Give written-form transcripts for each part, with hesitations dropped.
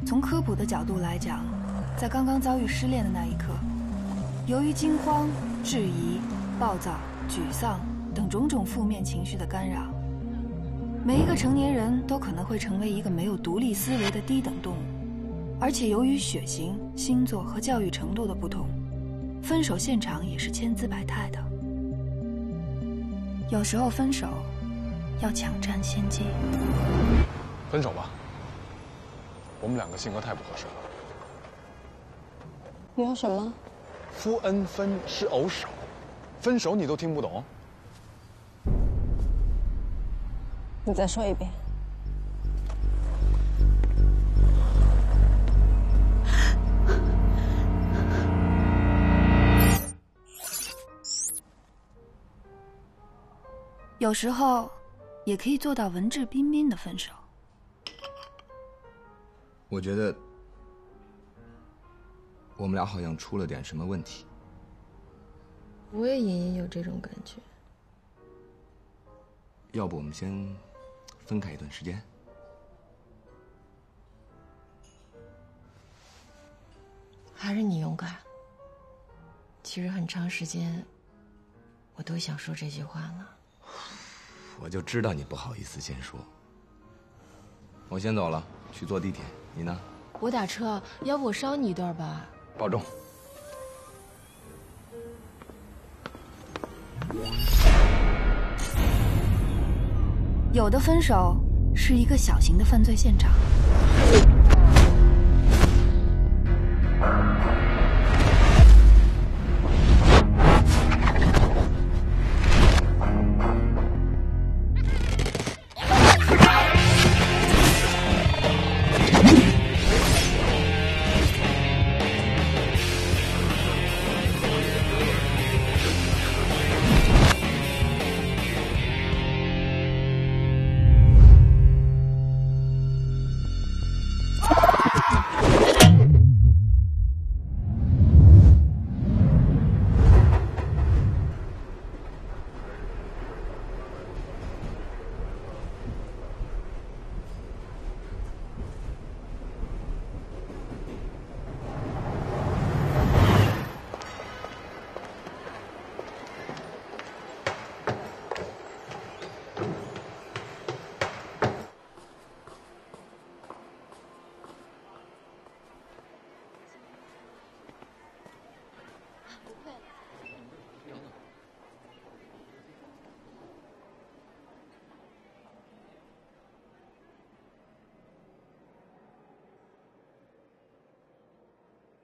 从科普的角度来讲，在刚刚遭遇失恋的那一刻，由于惊慌、质疑、暴躁、沮丧等种种负面情绪的干扰，每一个成年人都可能会成为一个没有独立思维的低等动物。而且由于血型、星座和教育程度的不同，分手现场也是千姿百态的。有时候分手要抢占先机。分手吧，我们两个性格太不合适了。你有什么？夫恩分，是偶少，分手你都听不懂？你再说一遍。有时候也可以做到文质彬彬的分手。我觉得我们俩好像出了点什么问题。我也隐隐有这种感觉。要不我们先分开一段时间？还是你勇敢。其实很长时间，我都想说这句话呢。我就知道你不好意思先说。我先走了，去坐地铁。你呢？我打车，要不我捎你一段吧？保重。有的分手是一个小型的犯罪现场。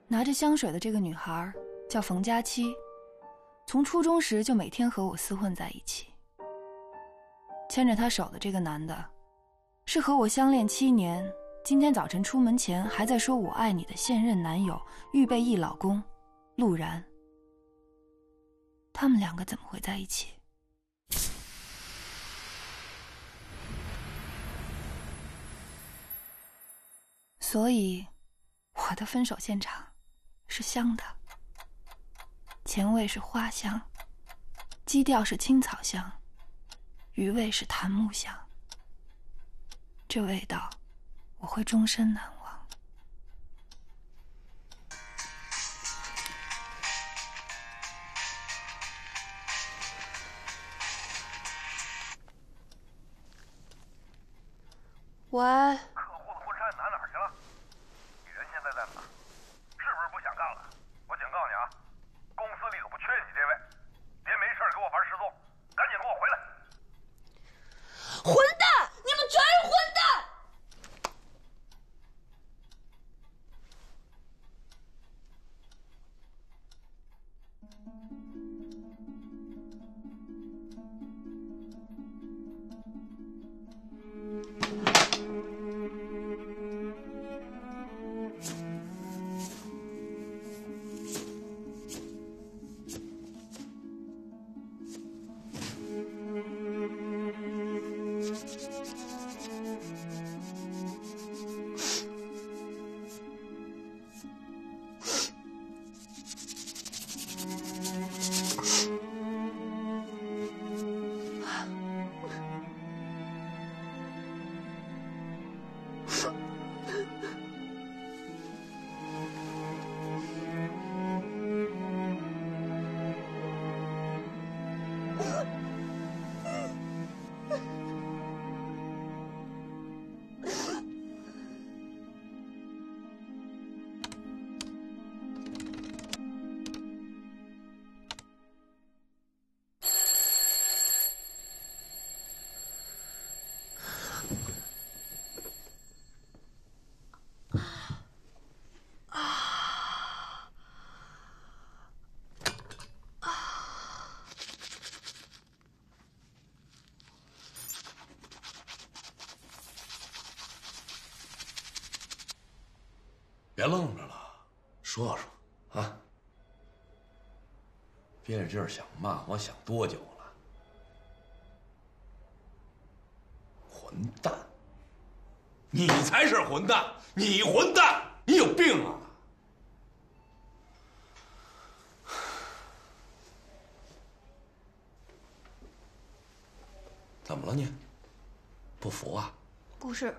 拿着香水的这个女孩叫冯佳期，从初中时就每天和我厮混在一起。牵着她手的这个男的，是和我相恋7年，今天早晨出门前还在说我爱你的现任男友，预备役老公陆然。他们两个怎么会在一起？所以我的分手现场是香的，前味是花香，基调是青草香，余味是檀木香。这味道我会终身难忘。喂，客户的婚纱拿哪儿去了？你人现在在哪儿？是不是不想干了？我警告你啊，公司里可不缺你这位，别没事给我玩失踪，赶紧给我回来！混蛋！你们全是混蛋！别愣着了，说说啊。憋着劲儿想骂我，想多久了？混蛋！你才是混蛋！你混蛋！你有病啊！怎么了你？不服啊？不是。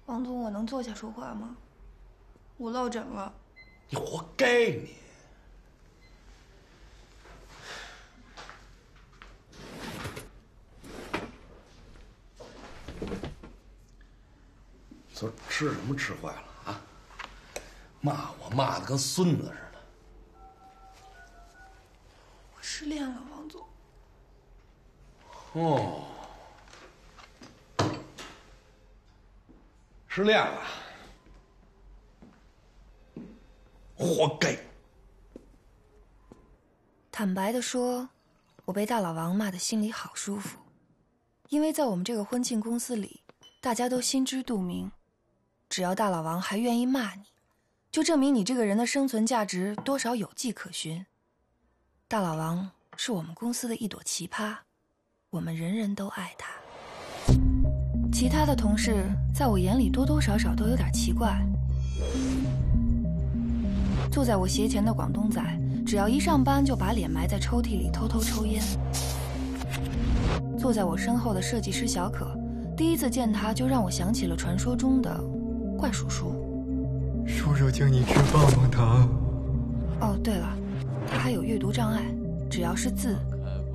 王总，我能坐下说话吗？我落枕了。你活该你！昨儿吃什么吃坏了啊？骂我骂得跟孙子似的。我失恋了，王总。哦，失恋了，活该。坦白的说，我被大老王骂得心里好舒服，因为在我们这个婚庆公司里，大家都心知肚明，只要大老王还愿意骂你，就证明你这个人的生存价值多少有迹可循。大老王是我们公司的一朵奇葩，我们人人都爱他。其他的同事在我眼里多多少少都有点奇怪。坐在我斜前的广东仔，只要一上班就把脸埋在抽屉里偷偷抽烟。坐在我身后的设计师小可，第一次见他就让我想起了传说中的怪叔叔。叔叔请你吃棒棒糖。哦，对了，他还有阅读障碍，只要是字，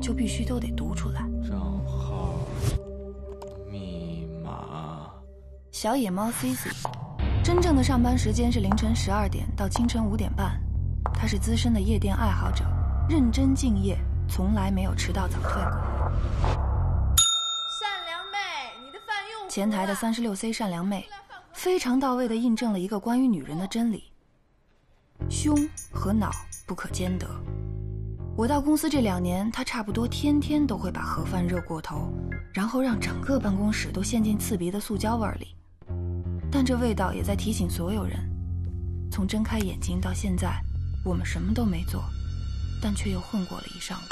就必须都得读出来。账号、密码。小野猫 Cici， 真正的上班时间是凌晨12点到清晨5点半。他是资深的夜店爱好者，认真敬业，从来没有迟到早退过。善良妹，你的饭用前台的36C 善良妹，非常到位地印证了一个关于女人的真理：胸和脑不可兼得。我到公司这2年，她差不多天天都会把盒饭热过头，然后让整个办公室都陷进刺鼻的塑胶味里。但这味道也在提醒所有人，从睁开眼睛到现在，我们什么都没做，但却又混过了一上午。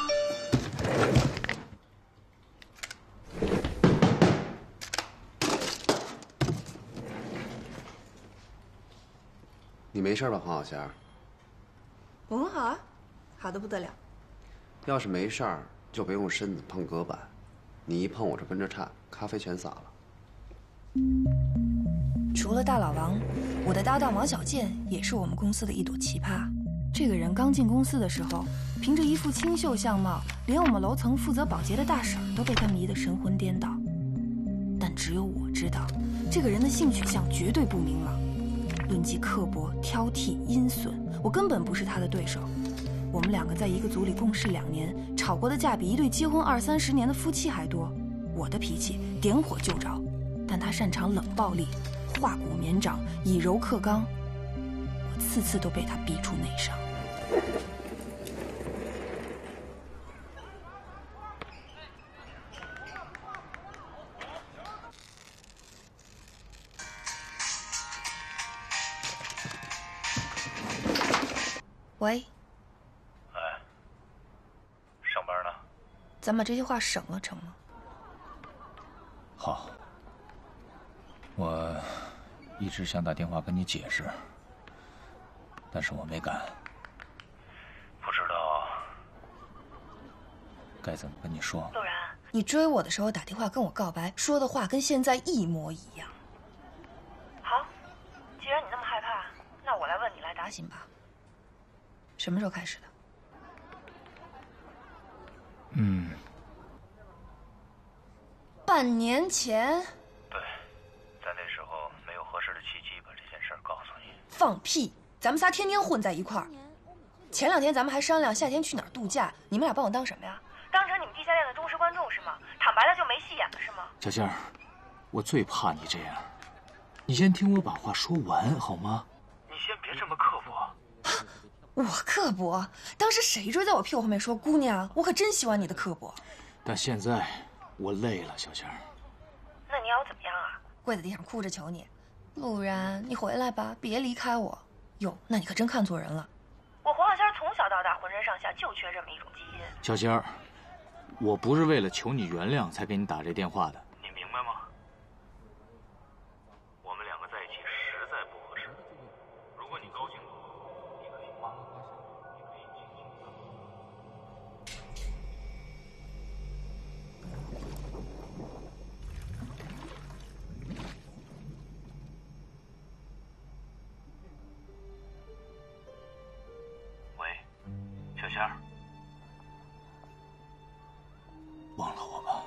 你没事吧，黄小仙？我很好啊，好的不得了。要是没事儿，就别用身子碰隔板，你一碰我这跟着颤，咖啡全洒了。除了大老王，我的搭档王小贱也是我们公司的一朵奇葩。这个人刚进公司的时候，凭着一副清秀相貌，连我们楼层负责保洁的大婶都被他迷得神魂颠倒。但只有我知道，这个人的性取向绝对不明朗。论及刻薄、挑剔、阴损，我根本不是他的对手。我们2个在一个组里共事2年，吵过的架比一对结婚20、30年的夫妻还多。我的脾气点火就着，但他擅长冷暴力，化骨绵掌，以柔克刚，我次次都被他逼出内伤。喂。哎，上班呢？咱把这句话省了成吗？好。我一直想打电话跟你解释，但是我没敢。不知道该怎么跟你说。陆然，你追我的时候打电话跟我告白，说的话跟现在一模一样。好，既然你那么害怕，那我来问你来打醒吧。什么时候开始的？半年前。对，在那时候没有合适的契机把这件事告诉你。放屁！咱们仨天天混在一块儿。前2天咱们还商量夏天去哪儿度假，你们俩把我当什么呀？当成你们地下恋的忠实观众是吗？坦白了就没戏演了是吗？小仙儿，我最怕你这样。你先听我把话说完好吗？你先别这么刻薄。我刻薄？当时谁追在我屁股后面说姑娘，我可真喜欢你的刻薄。但现在我累了，小仙儿。那你要怎么样啊？跪在地上哭着求你，陆然，你回来吧，别离开我。哟，那你可真看错人了。我黄小仙从小到大浑身上下就缺这么一种基因。小仙儿，我不是为了求你原谅才给你打这电话的，你明白吗？我们两个在一起实在不合适。如果你高兴的话，你可以花花香，你可以尽情的。喂，小仙儿，忘了我吧。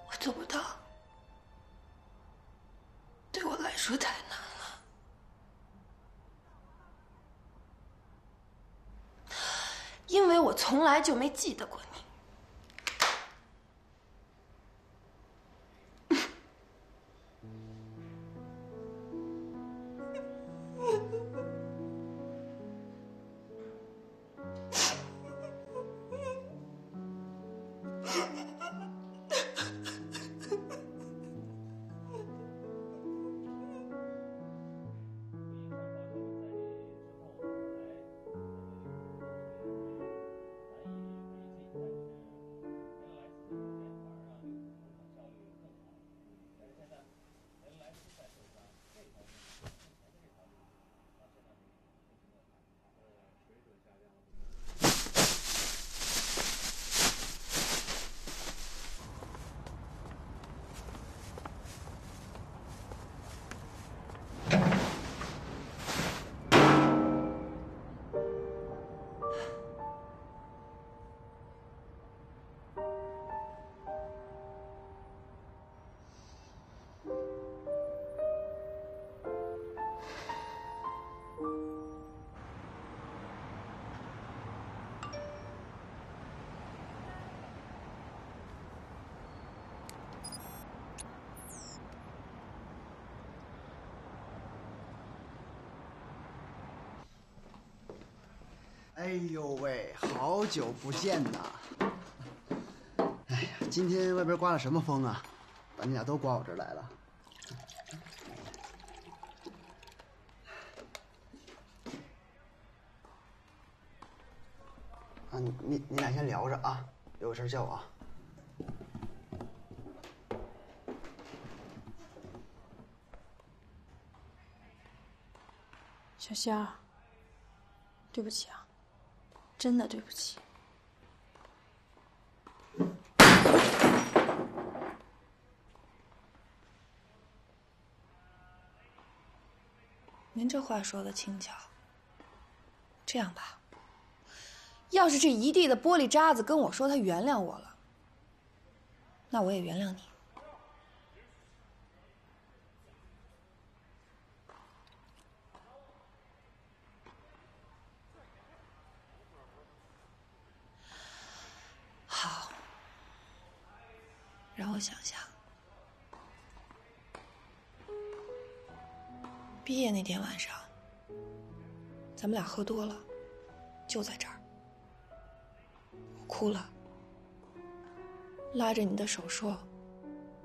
我做不到，对我来说太难了。因为我从来就没记得过你。哎呦喂，好久不见呐！哎呀，今天外边刮了什么风啊？把你俩都刮我这儿来了。啊，你俩先聊着啊，有事叫我啊。小仙儿，对不起啊，真的对不起。您这话说的轻巧。这样吧，要是这一地的玻璃渣子跟我说他原谅我了，那我也原谅你。好，让我想想。毕业那天晚上，咱们俩喝多了，就在这儿。我哭了，拉着你的手说：“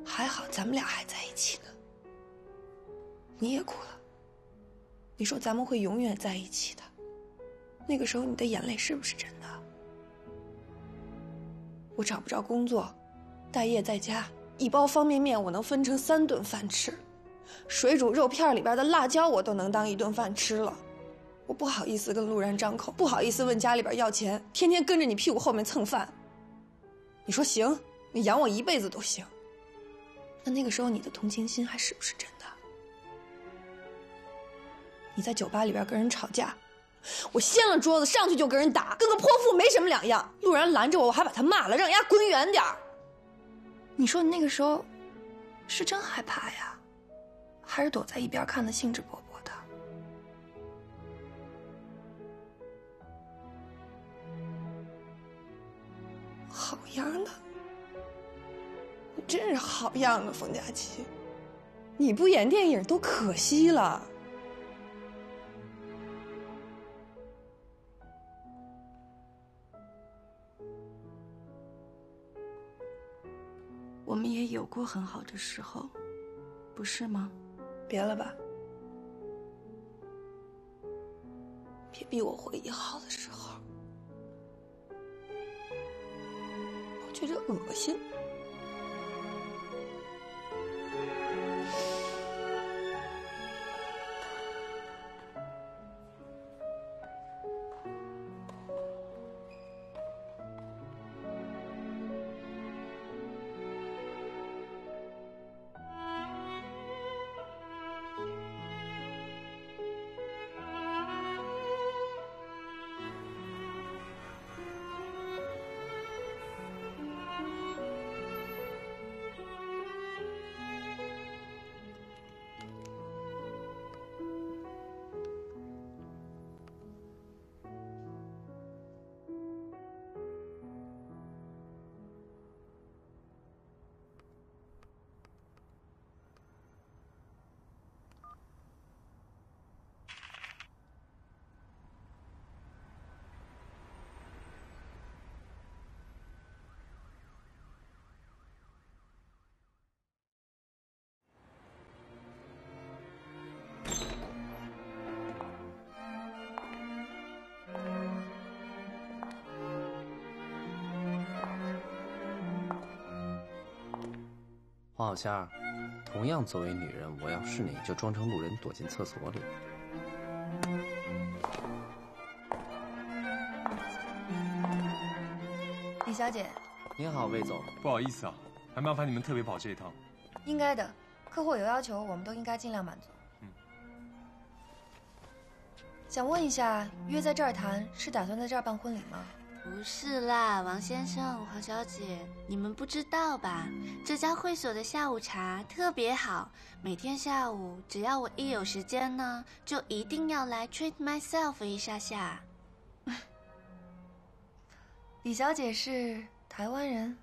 还好咱们俩还在一起呢。”你也哭了，你说咱们会永远在一起的。那个时候你的眼泪是不是真的？我找不着工作，待业在家，一包方便面我能分成3顿饭吃，水煮肉片里边的辣椒我都能当1顿饭吃了。我不好意思跟陆然张口，不好意思问家里边要钱，天天跟着你屁股后面蹭饭。你说行，你养我一辈子都行。那个时候你的同情心还是不是真的？你在酒吧里边跟人吵架，我掀了桌子上去就跟人打，跟个泼妇没什么两样。陆然拦着我，我还把他骂了，让人家滚远点儿。你说你那个时候是真害怕呀，还是躲在一边看得兴致勃勃的？好样的，你真是好样的，冯佳琪，你不演电影都可惜了。我我们也有过很好的时候，不是吗？别了吧，别逼我回忆好的时候，我觉着恶心。黄小仙儿，同样作为女人，我要是你就装成路人躲进厕所里。李小姐，您好，魏总。不好意思啊，还麻烦你们特别跑这一趟。应该的，客户有要求，我们都应该尽量满足。想问一下，约在这儿谈，是打算在这儿办婚礼吗？不是啦，王先生、黄小姐，你们不知道吧？这家会所的下午茶特别好，每天下午只要我一有时间呢，就一定要来 treat myself 一下下。李小姐是台湾人？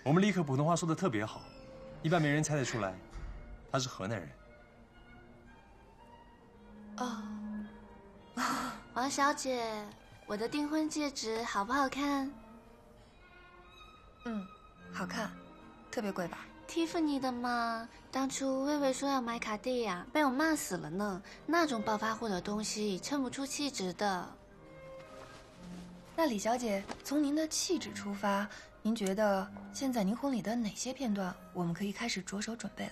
我们立刻普通话说的特别好，一般没人猜得出来，她是河南人。哦，王小姐。我的订婚戒指好不好看？好看，特别贵吧？Tiffany 的嘛，当初薇薇说要买卡地亚，被我骂死了呢。那种暴发户的东西衬不出气质的。那李小姐，从您的气质出发，您觉得现在您婚礼的哪些片段我们可以开始着手准备了？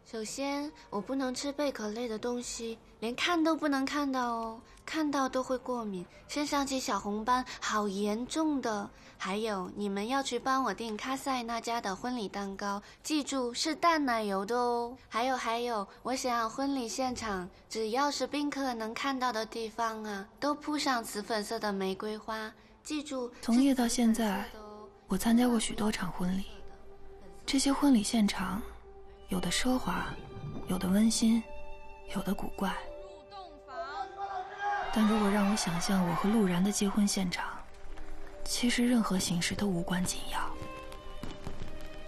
首先，我不能吃贝壳类的东西，连看都不能看到哦，看到都会过敏，身上起小红斑，好严重的。还有，你们要去帮我订卡塞那家的婚礼蛋糕，记住是淡奶油的哦。还有，我想要婚礼现场，只要是宾客能看到的地方啊，都铺上紫粉色的玫瑰花，记住。从业到现在，我参加过许多场婚礼，这些婚礼现场。有的奢华，有的温馨，有的古怪。但如果让我想象我和陆然的结婚现场，其实任何形式都无关紧要。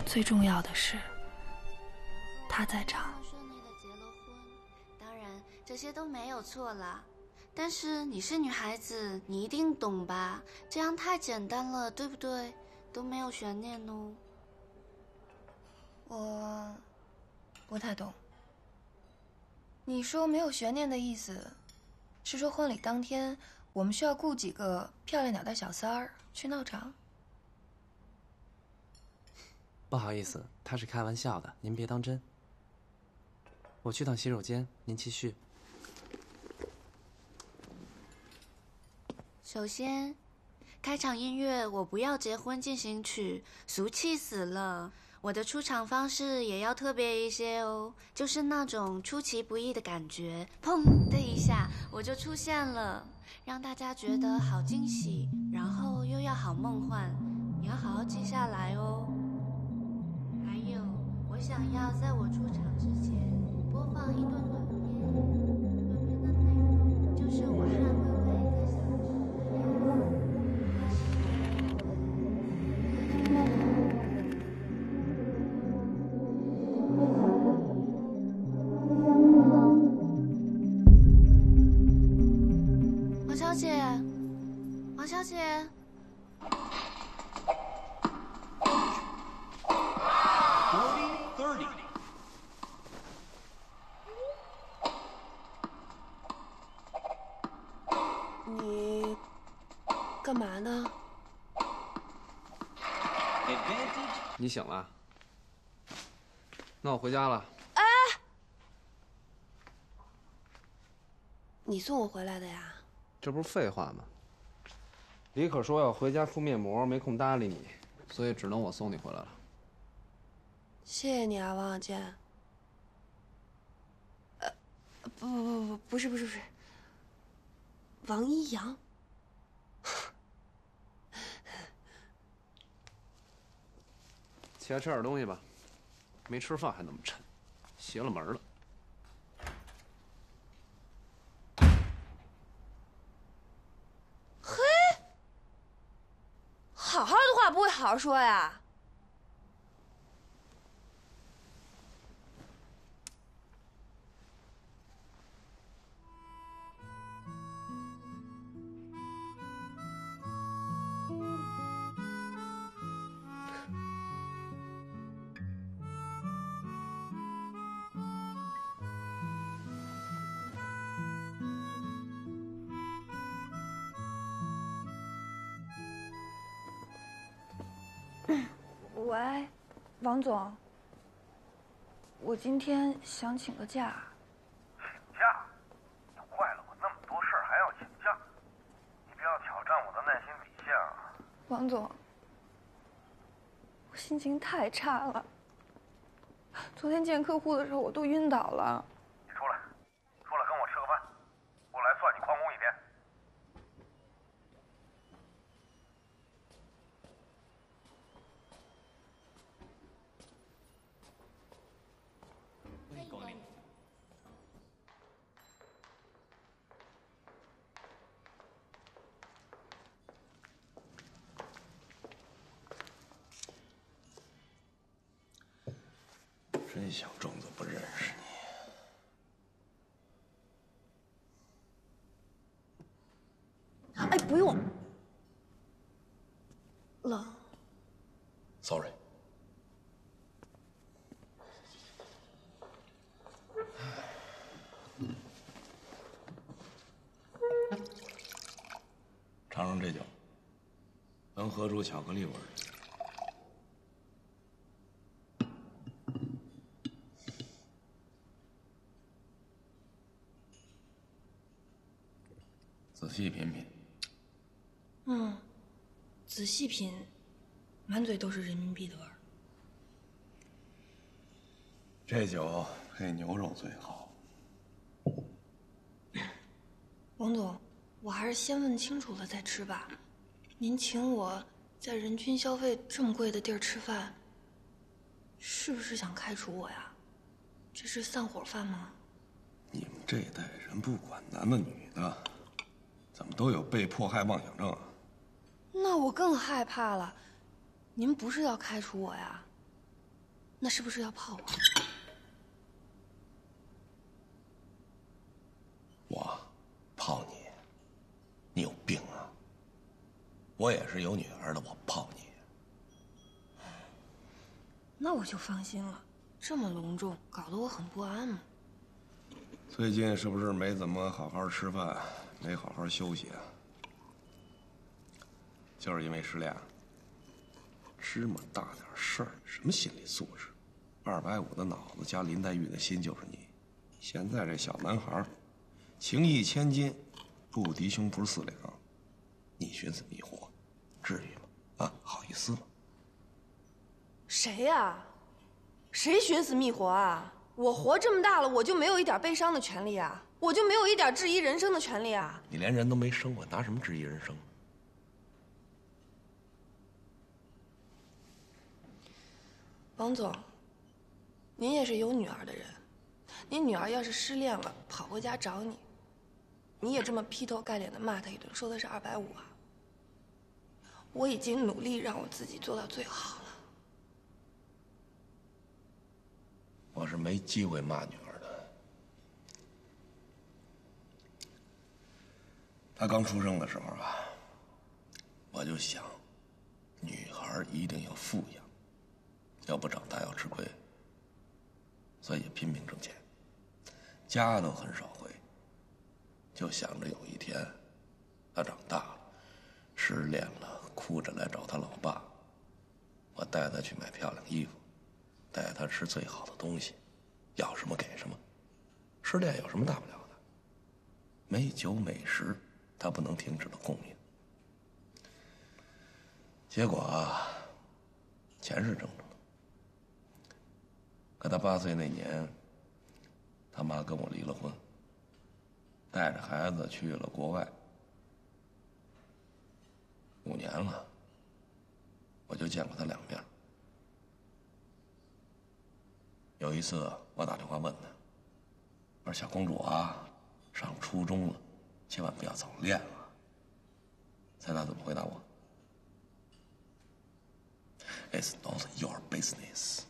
最重要的是，他在场。当然，这些都没有错啦。但是你是女孩子，你一定懂吧？这样太简单了，对不对？都没有悬念哦。我不太懂。你说没有悬念的意思，是说婚礼当天我们需要雇几个漂亮点的小三儿去闹场？不好意思，他是开玩笑的，您别当真。我去趟洗手间，您继续。首先，开场音乐我不要结婚进行曲，俗气死了。我的出场方式也要特别一些哦，就是那种出其不意的感觉，砰的一下我就出现了，让大家觉得好惊喜，然后又要好梦幻，你要好好记下来哦。还有，我想要在我出场之前播放一段短片，短片的内容就是我和薇薇在相处王小姐，王小姐。干嘛呢？你醒了？那我回家了。哎，你送我回来的呀？这不是废话吗？李可说要回家敷面膜，没空搭理你，所以只能我送你回来了。谢谢你啊，王小贱。不是，王一阳。起来吃点东西吧，没吃饭还那么沉，邪了门了。嘿，好好的话不会好好说呀？喂，王总，我今天想请个假。请假？都怪了我那么多事儿还要请假，你不要挑战我的耐心底线啊！王总，我心情太差了，昨天见客户的时候我都晕倒了。你出来跟我吃个饭，我来算你旷工一天。真想装作不认识你。哎，不用了。Sorry。尝尝这酒，能喝出巧克力味儿。仔细品品。仔细品，满嘴都是人民币的味儿。这酒配牛肉最好。王总，我还是先问清楚了再吃吧。您请我在人均消费这么贵的地儿吃饭，是不是想开除我呀？这是散伙饭吗？你们这一代人不管男的女的，怎么都有被迫害妄想症啊？那我更害怕了。您不是要开除我呀？那是不是要泡我？我泡你？你有病啊！我也是有女儿的，我泡你？那我就放心了。这么隆重，搞得我很不安嘛。最近是不是没怎么好好吃饭，没好好休息啊？就是因为失恋，芝麻大点事儿，什么心理素质？250的脑子加林黛玉的心就是你。现在这小男孩，情义千金，不敌胸脯4两，你寻死觅活，至于吗？啊，好意思吗？谁呀？谁寻死觅活啊？我活这么大了，我就没有一点悲伤的权利啊？我就没有一点质疑人生的权利啊？你连人都没生过，拿什么质疑人生？王总，您也是有女儿的人，您女儿要是失恋了，跑回家找你，你也这么劈头盖脸的骂她一顿，说的是250啊？我已经努力让我自己做到最好了。我是没机会骂女儿的。她刚出生的时候啊，我就想，女孩一定要富养，要不长大要吃亏，所以拼命挣钱，家都很少回，就想着有一天她长大了，失恋了，哭着来找他老爸。我带他去买漂亮衣服，带他吃最好的东西，要什么给什么。失恋有什么大不了的？美酒美食，他不能停止的供应。结果啊，钱是挣着了。可他8岁那年，他妈跟我离了婚，带着孩子去了国外。5年了，我就见过他2面。有一次我打电话问他，我说：“小公主啊，上初中了，千万不要早恋了。”猜他怎么回答我 ？It's not your business。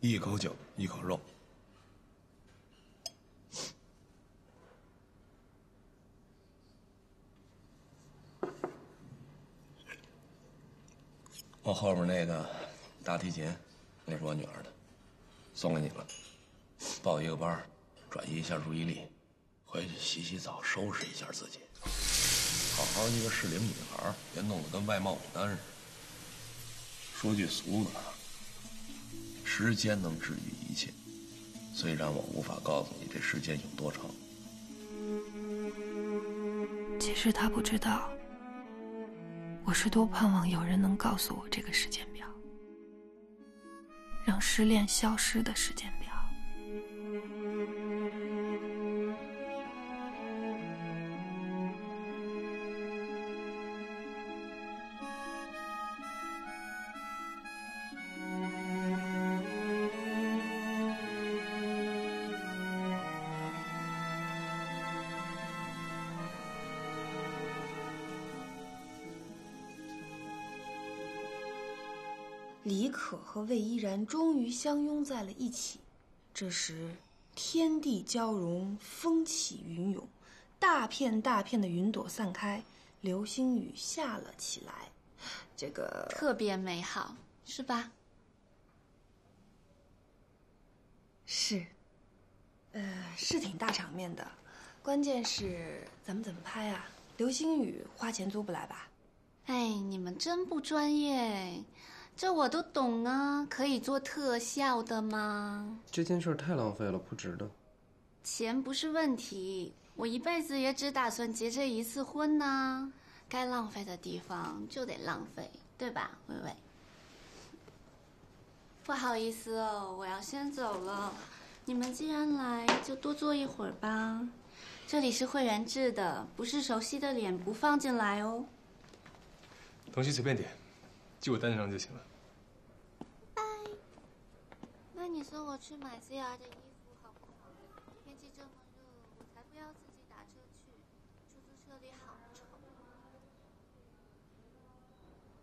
一口酒，一口肉。我后面那个大提琴，那是我女儿的，送给你了。报一个班，转移一下注意力，回去洗洗澡，收拾一下自己。好好一个适龄女孩，别弄得跟外贸牡丹似的。说句俗的，时间能治愈一切。虽然我无法告诉你这时间有多长。其实他不知道，我是多盼望有人能告诉我这个时间表，让失恋消失的时间表。李可和魏依然终于相拥在了一起。这时，天地交融，风起云涌，大片大片的云朵散开，流星雨下了起来。这个特别美好，是吧？是，是挺大场面的。关键是咱们怎么拍啊？流星雨花钱租不来吧？哎，你们真不专业。这我都懂啊，可以做特效的吗？这件事太浪费了，不值得。钱不是问题，我一辈子也只打算结这一次婚呢。该浪费的地方就得浪费，对吧，薇薇？不好意思哦，我要先走了。你们既然来，就多坐一会儿吧。这里是会员制的，不是熟悉的脸不放进来哦。东西随便点。记我单子上就行了。拜。那你送我去买 ZR 的衣服好不好？天气这么热，我才不要自己打车去，出租车里好吵。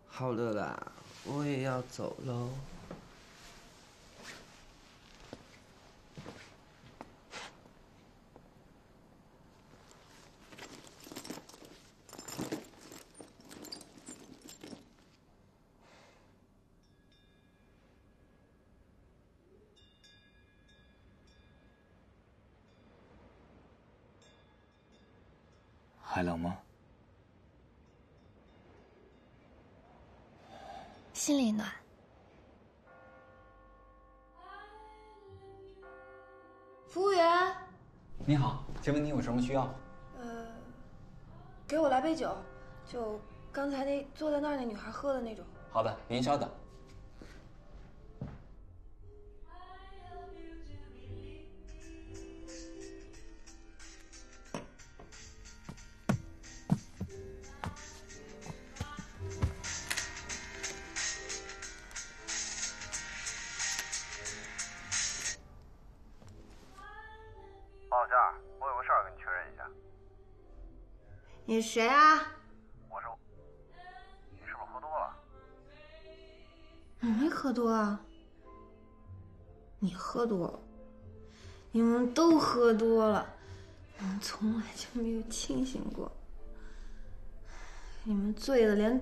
好了啦，我也要走喽。还冷吗？心里暖。服务员，你好，请问你有什么需要？给我来杯酒，就刚才那坐在那儿那女孩喝的那种。好的，您稍等。王小夏，我有个事儿跟你确认一下。你谁啊？我是。你是不是喝多了？我没喝多啊。你喝多了。你们都喝多了，我们从来就没有清醒过。你们醉的连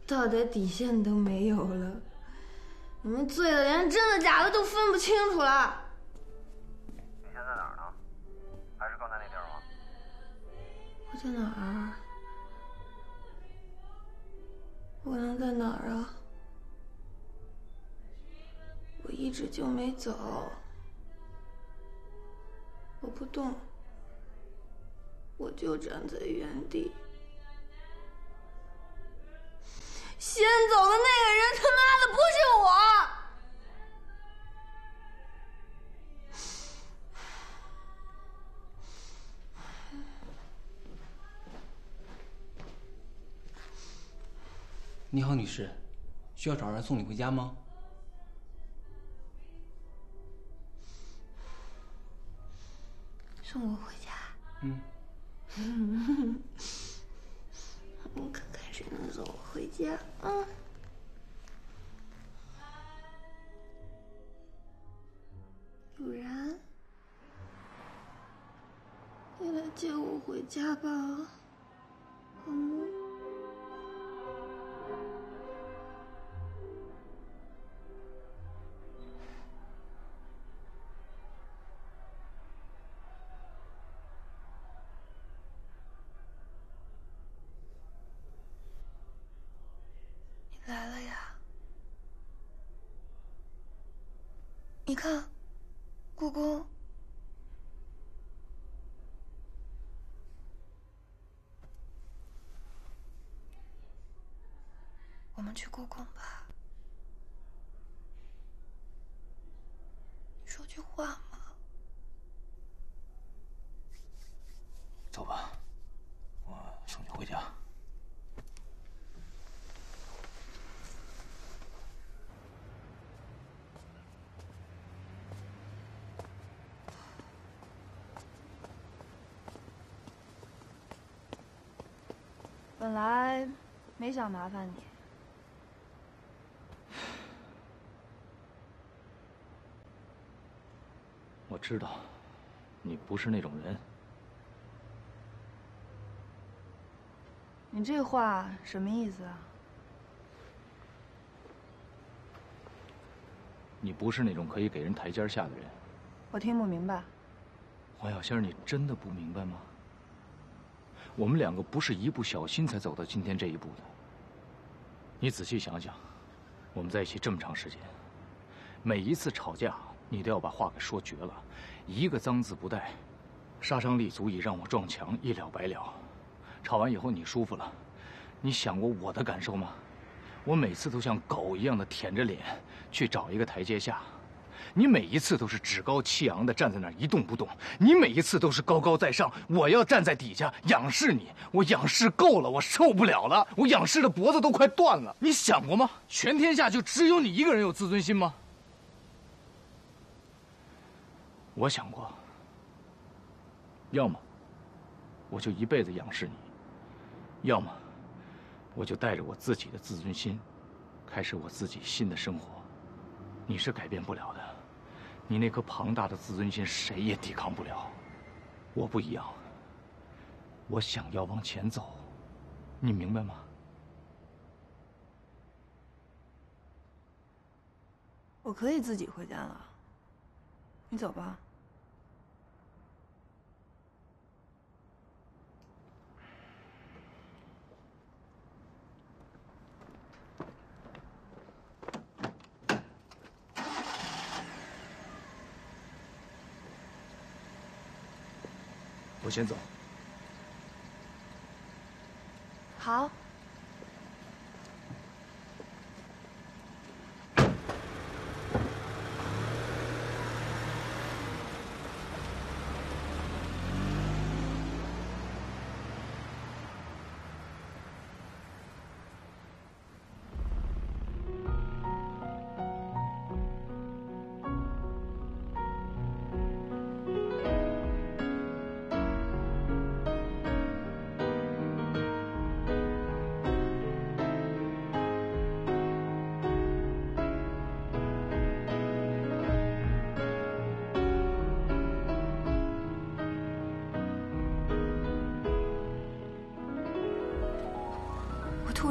道德底线都没有了，你们醉的连真的假的都分不清楚了。你现在哪儿呢？还是刚才那地儿吗？我在哪儿？我能在哪儿啊？我一直就没走，我不动，我就站在原地。先走的那个人他妈的不是我！你好，女士，需要找人送你回家吗？送我回家。我看看谁能送我回家啊！不然，你来接我回家吧，来了呀！你看，故宫。我们去故宫吧。你说句话嘛。走吧，我送你回家。本来没想麻烦你，我知道，你不是那种人。你这话什么意思啊？你不是那种可以给人台阶下的人。我听不明白。黄小仙儿，你真的不明白吗？我们两个不是一不小心才走到今天这一步的。你仔细想想，我们在一起这么长时间，每一次吵架，你都要把话给说绝了，一个脏字不带，杀伤力足以让我撞墙，一了百了。吵完以后你舒服了，你想过我的感受吗？我每次都像狗一样的舔着脸去找一个台阶下。你每一次都是趾高气昂地站在那儿一动不动，你每一次都是高高在上，我要站在底下仰视你，我仰视够了，我受不了了，我仰视的脖子都快断了。你想过吗？全天下就只有你一个人有自尊心吗？我想过，要么我就一辈子仰视你，要么我就带着我自己的自尊心，开始我自己新的生活。你是改变不了的。你那颗庞大的自尊心，谁也抵抗不了。我不一样，我想要往前走，你明白吗？我可以自己回家了，你走吧。我先走。好。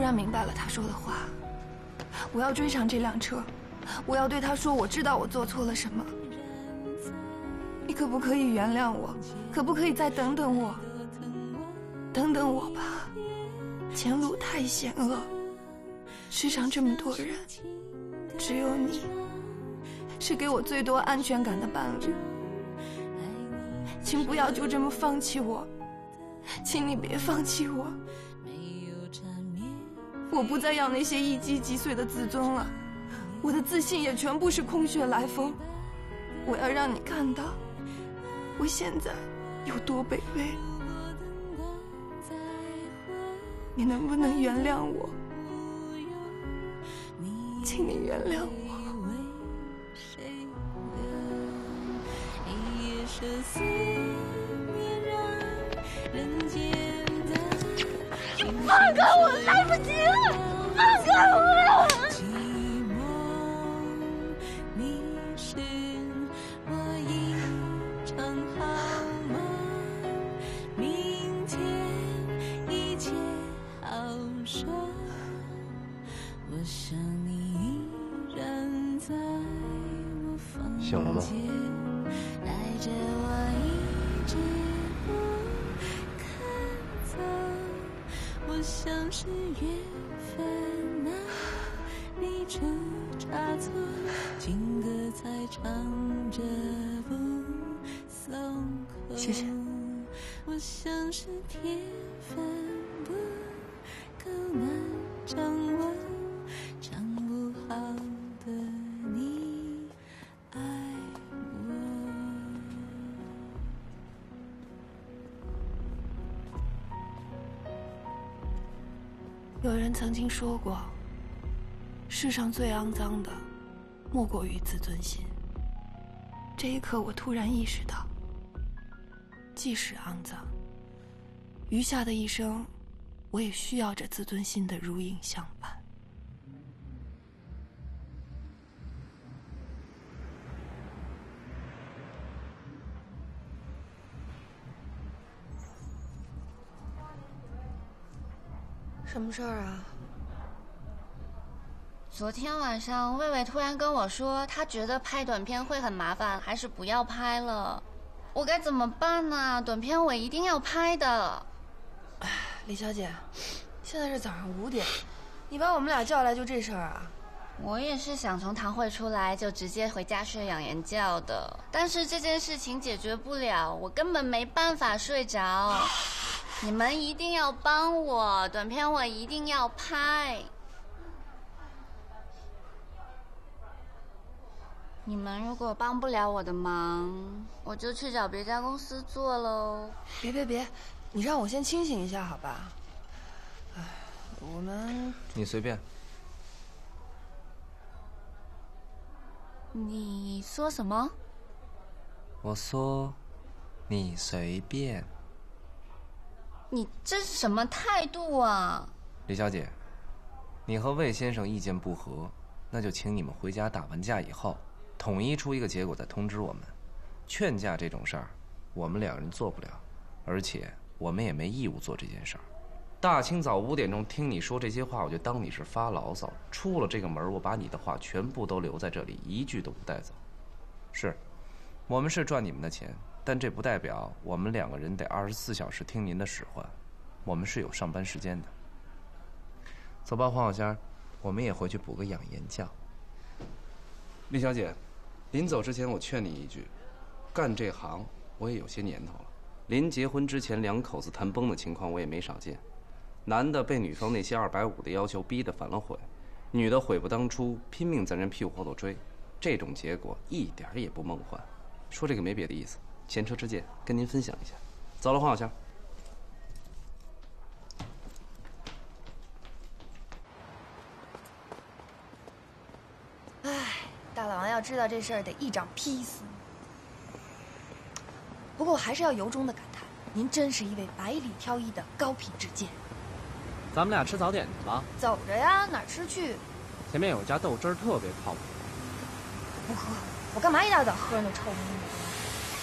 然明白了他说的话。我要追上这辆车，我要对他说，我知道我做错了什么。你可不可以原谅我？可不可以再等等我？等等我吧，前路太险恶，世上这么多人，只有你是给我最多安全感的伴侣。请不要就这么放弃我，请你别放弃我。我不再要那些一击即碎的自尊了，我的自信也全部是空穴来风。我要让你看到我现在有多卑微。你能不能原谅我？请你原谅我。放开我，来不及了！放开我！醒了吗？像是缘分啊，你出差错，情歌才唱着不松口。谢谢。我像是天分不够难掌握，掌不好的你爱我。有人曾经说过，世上最肮脏的，莫过于自尊心。这一刻，我突然意识到，即使肮脏，余下的一生，我也需要这自尊心的如影相伴。什么事儿啊？昨天晚上，魏魏突然跟我说，他觉得拍短片会很麻烦，还是不要拍了。我该怎么办呢？短片我一定要拍的。李小姐，现在是早上5点，你把我们俩叫来就这事儿啊？我也是想从堂会出来就直接回家睡养颜觉的，但是这件事情解决不了，我根本没办法睡着。你们一定要帮我，短片我一定要拍。你们如果帮不了我的忙，我就去找别家公司做喽。别，你让我先清醒一下好吧？哎，我们……你随便。你说什么？我说，你随便。你这是什么态度啊？李小姐，你和魏先生意见不合，那就请你们回家打完架以后，统一出一个结果再通知我们。劝架这种事儿，我们两个人做不了，而且我们也没义务做这件事儿。大清早5点钟听你说这些话，我就当你是发牢骚。出了这个门，我把你的话全部都留在这里，一句都不带走。是，我们是赚你们的钱，但这不代表我们两个人得24小时听您的使唤，我们是有上班时间的。走吧，黄小仙，我们也回去补个养颜觉。李小姐，临走之前我劝你一句，干这行我也有些年头了，临结婚之前2口子谈崩的情况我也没少见。男的被女方那些250的要求逼得反了悔，女的悔不当初，拼命在人屁股后头追，这种结果一点也不梦幻。说这个没别的意思，前车之鉴跟您分享一下。走了，黄小仙。哎，大老王要知道这事儿得一掌劈死你。不过我还是要由衷的感叹，您真是一位百里挑一的高品质剑。咱们俩吃早点去吧。走着呀，哪儿吃去？前面有家豆汁儿特别靠谱。不喝，我干嘛一大早喝那臭东西？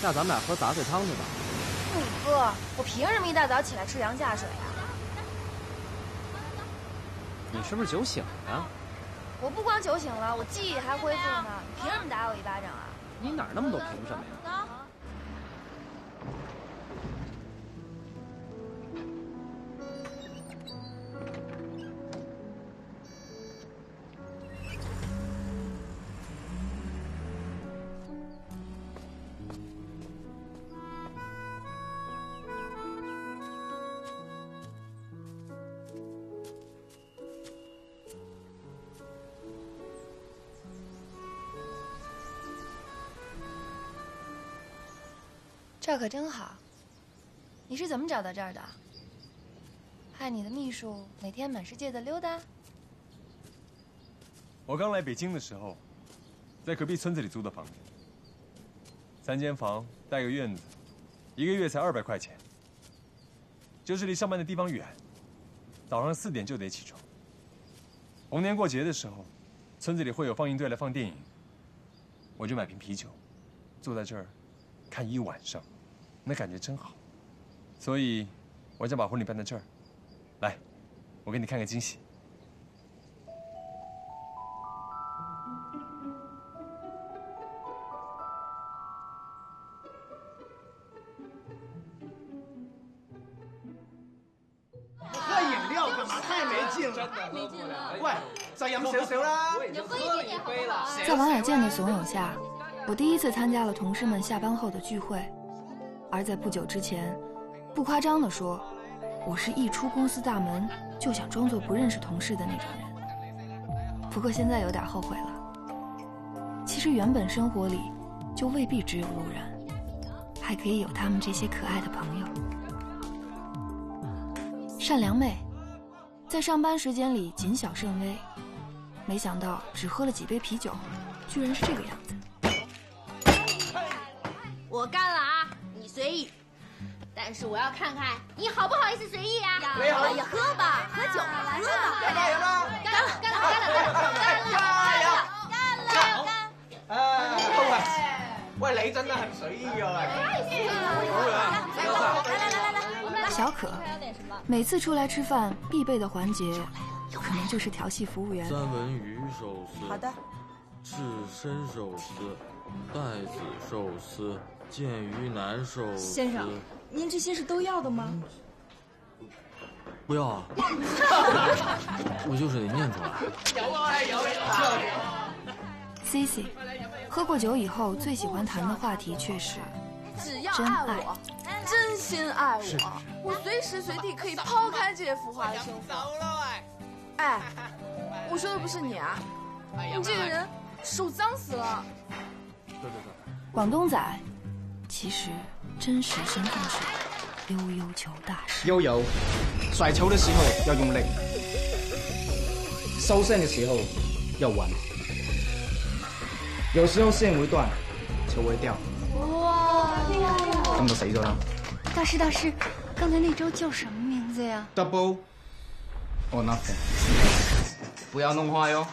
那咱们俩喝杂碎汤去吧。不喝，我凭什么一大早起来吃羊下水啊？你是不是酒醒了呀？我不光酒醒了，我记忆还恢复了呢。你凭什么打我一巴掌啊？你哪儿那么多凭什么呀？这儿可真好。你是怎么找到这儿的？害你的秘书每天满世界的溜达？我刚来北京的时候，在隔壁村子里租的房子，3间房带个院子，1个月才200块钱。就是离上班的地方远，早上4点就得起床。逢年过节的时候，村子里会有放映队来放电影，我就买瓶啤酒，坐在这儿看1晚上，那感觉真好。所以，我想把婚礼办在这儿。来，我给你看个惊喜。喝饮料干嘛？太没劲了！没劲了。喂，再飲少少啦。你喝一点好不好？在王雅健的怂恿下，我第一次参加了同事们下班后的聚会。而在不久之前，不夸张地说，我是一出公司大门就想装作不认识同事的那种人。不过现在有点后悔了。其实原本生活里就未必只有陆然，还可以有他们这些可爱的朋友。善良妹，在上班时间里谨小慎微，没想到只喝了几杯啤酒，居然是这个样子。我干了啊，你随意。但是我要看看你好不好意思随意啊！没有，哎呀，喝吧，喝酒吧，喝吧！干嘛呀？干了，干了，干了，干了，加油！干了，干！喂，你真係唔隨意啊！小可，每次出来吃饭必备的环节，可能就是调戏服务员。三文鱼寿司。好的。刺身寿司，带子寿司，剑鱼腩寿司。先生，您这些是都要的吗？不要啊！我就是得念出来。有。Cici， 喝过酒以后最喜欢谈的话题却是只要爱我，真心爱我，我随时随地可以抛开这些浮华的生活。哎，我说的不是你啊，你这个人手脏死了。对。广东仔，其实真实身份是悠悠球大师。悠悠，甩球的时候要用力，收线的时候要稳。有时候线會斷，球會掉。哇，厲害呀！咁就死咗啦。大師，剛才那招叫什麼名字呀 ？Double or nothing， 不要弄壞哦。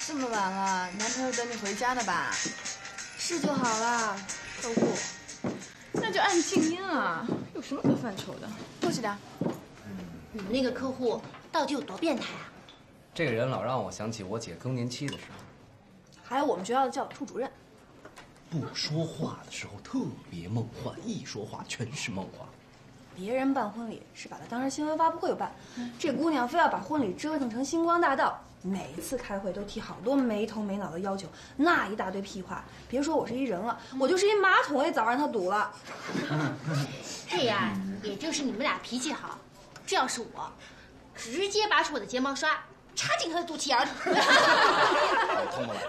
這麼晚了，男朋友等你回家呢吧？是就好了，客户。那就按靜音啊，有什麼可犯愁的？過去點。你們那個客戶到底有多變態啊？这个人老让我想起我姐更年期的时候，还有我们学校的教导处主任，不说话的时候特别梦幻，一说话全是梦话。别人办婚礼是把它当成新闻发布会办，这姑娘非要把婚礼折腾成星光大道，每次开会都提好多没头没脑的要求，那一大堆屁话。别说我是一人了，我就是一马桶也早让他堵了。这呀，也就是你们俩脾气好。这要是我，直接拔出我的睫毛刷。插进他的肚脐眼里。通过来。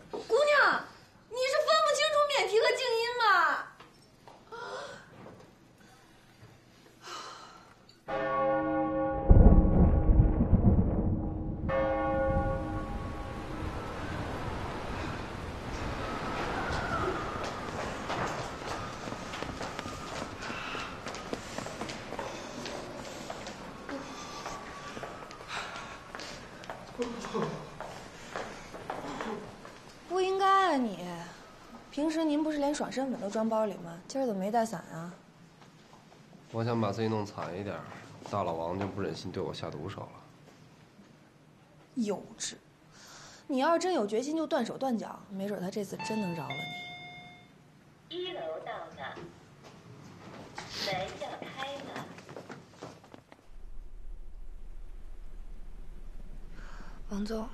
姑娘，你是分不清楚免提和静音吗？不应该啊你！平时您不是连爽身粉都装包里吗？今儿怎么没带伞啊？我想把自己弄惨一点，大老王就不忍心对我下毒手了。幼稚！你要是真有决心，就断手断脚，没准他这次真能饶了你。1楼到了，门要开了。王总，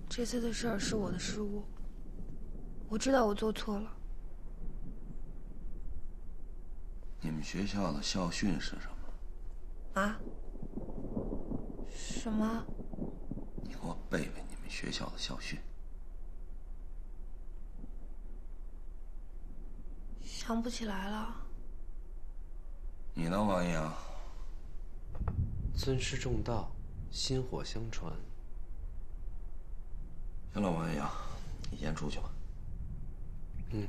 这次的事儿是我的失误，我知道我做错了。你们学校的校训是什么？啊？什么？你给我背背你们学校的校训。想不起来了。你呢，王一阳？尊师重道，薪火相传。行了，王一阳，你先出去吧。嗯。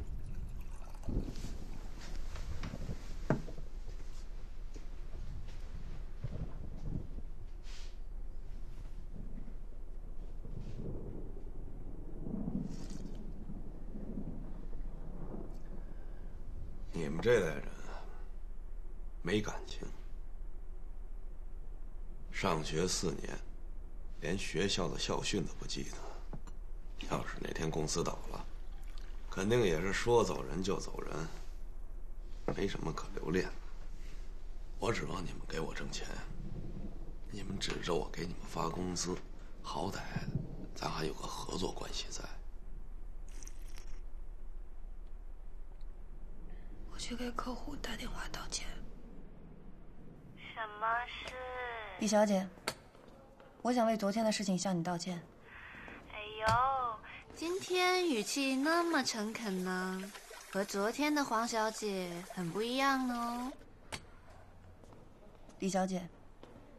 你们这代人没感情，上学4年，连学校的校训都不记得。要是哪天公司倒了，肯定也是说走人就走人，没什么可留恋的。我指望你们给我挣钱，你们指着我给你们发工资，好歹咱还有个合作关系在。我去给客户打电话道歉。什么事？李小姐，我想为昨天的事情向你道歉。哎呦，今天语气那么诚恳呢，和昨天的黄小姐很不一样哦。李小姐，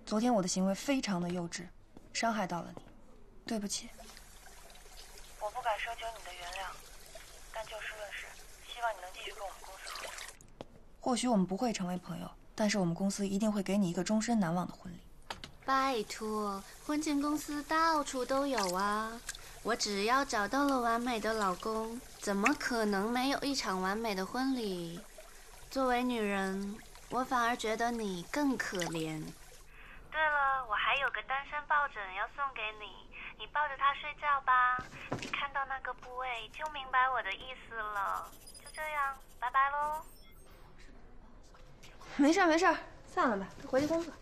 昨天我的行为非常的幼稚，伤害到了你，对不起。我不敢奢求你的原谅，但就事论事，希望你能继续跟我们公司合作。或许我们不会成为朋友，但是我们公司一定会给你一个终身难忘的婚礼。拜托，婚庆公司到处都有啊，我只要找到了完美的老公，怎么可能没有一场完美的婚礼？作为女人，我反而觉得你更可怜。对了，我还有个单身抱枕要送给你，你抱着它睡觉吧。你看到那个部位就明白我的意思了。就这样，拜拜喽。没事没事，散了吧，回去工作。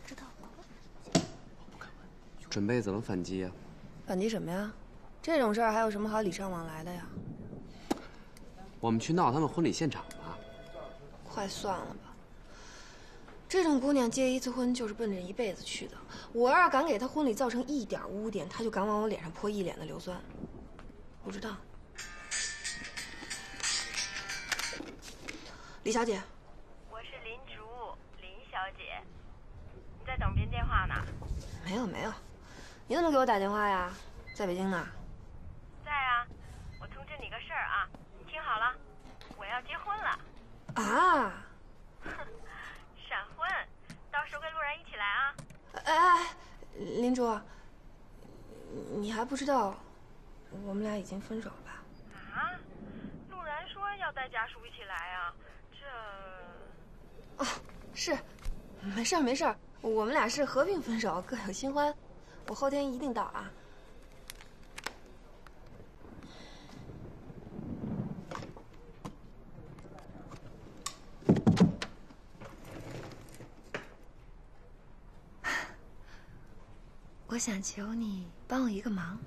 知道了。准备怎么反击啊？反击什么呀？这种事儿还有什么好礼尚往来的呀？我们去闹他们婚礼现场吧。快算了吧。这种姑娘结一次婚就是奔着一辈子去的。我要是敢给她婚礼造成一点污点，她就敢往我脸上泼一脸的硫酸。不知道。李小姐，我是林竹，林小姐。你在等别人电话呢？没有没有，你怎么给我打电话呀？在北京呢？在啊，我通知你个事儿啊，你听好了，我要结婚了。啊？哼，闪婚，到时候跟路然一起来啊。哎，林竹，你还不知道，我们俩已经分手了吧？啊？路然说要带家属一起来啊。哦，是，没事没事，我们俩是和平分手，各有新欢。我后天一定到啊。我想求你帮我一个忙。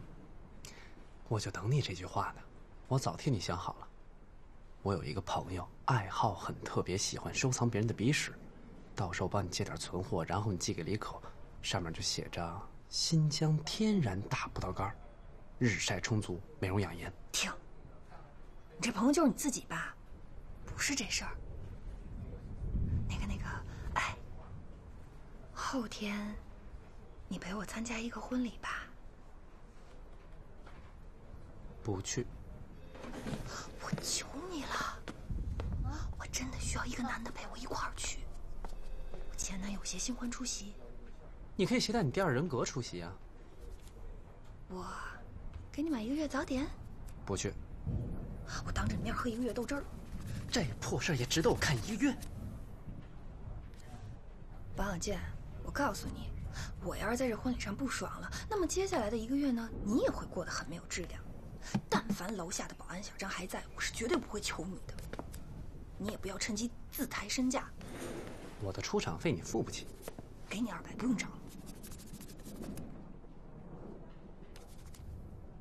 我就等你这句话呢，我早替你想好了。我有一个朋友，爱好很特别，喜欢收藏别人的鼻屎。到时候帮你借点存货，然后你寄给李可，上面就写着新疆天然大葡萄干，日晒充足，美容养颜。停！你这朋友就是你自己吧？不是这事儿。那个，哎，后天你陪我参加一个婚礼吧？不去。我求你了，我真的需要一个男的陪我一块儿去。前男友携新欢出席。你可以携带你第二人格出席啊。我给你买1个月早点。不去。我当着你面喝1个月豆汁儿。这破事也值得我看1个月？王小贱，我告诉你，我要是在这婚礼上不爽了，那么接下来的1个月呢，你也会过得很没有质量。但凡楼下的保安小张还在，我是绝对不会求你的。你也不要趁机自抬身价。我的出场费你付不起。给你200，不用找。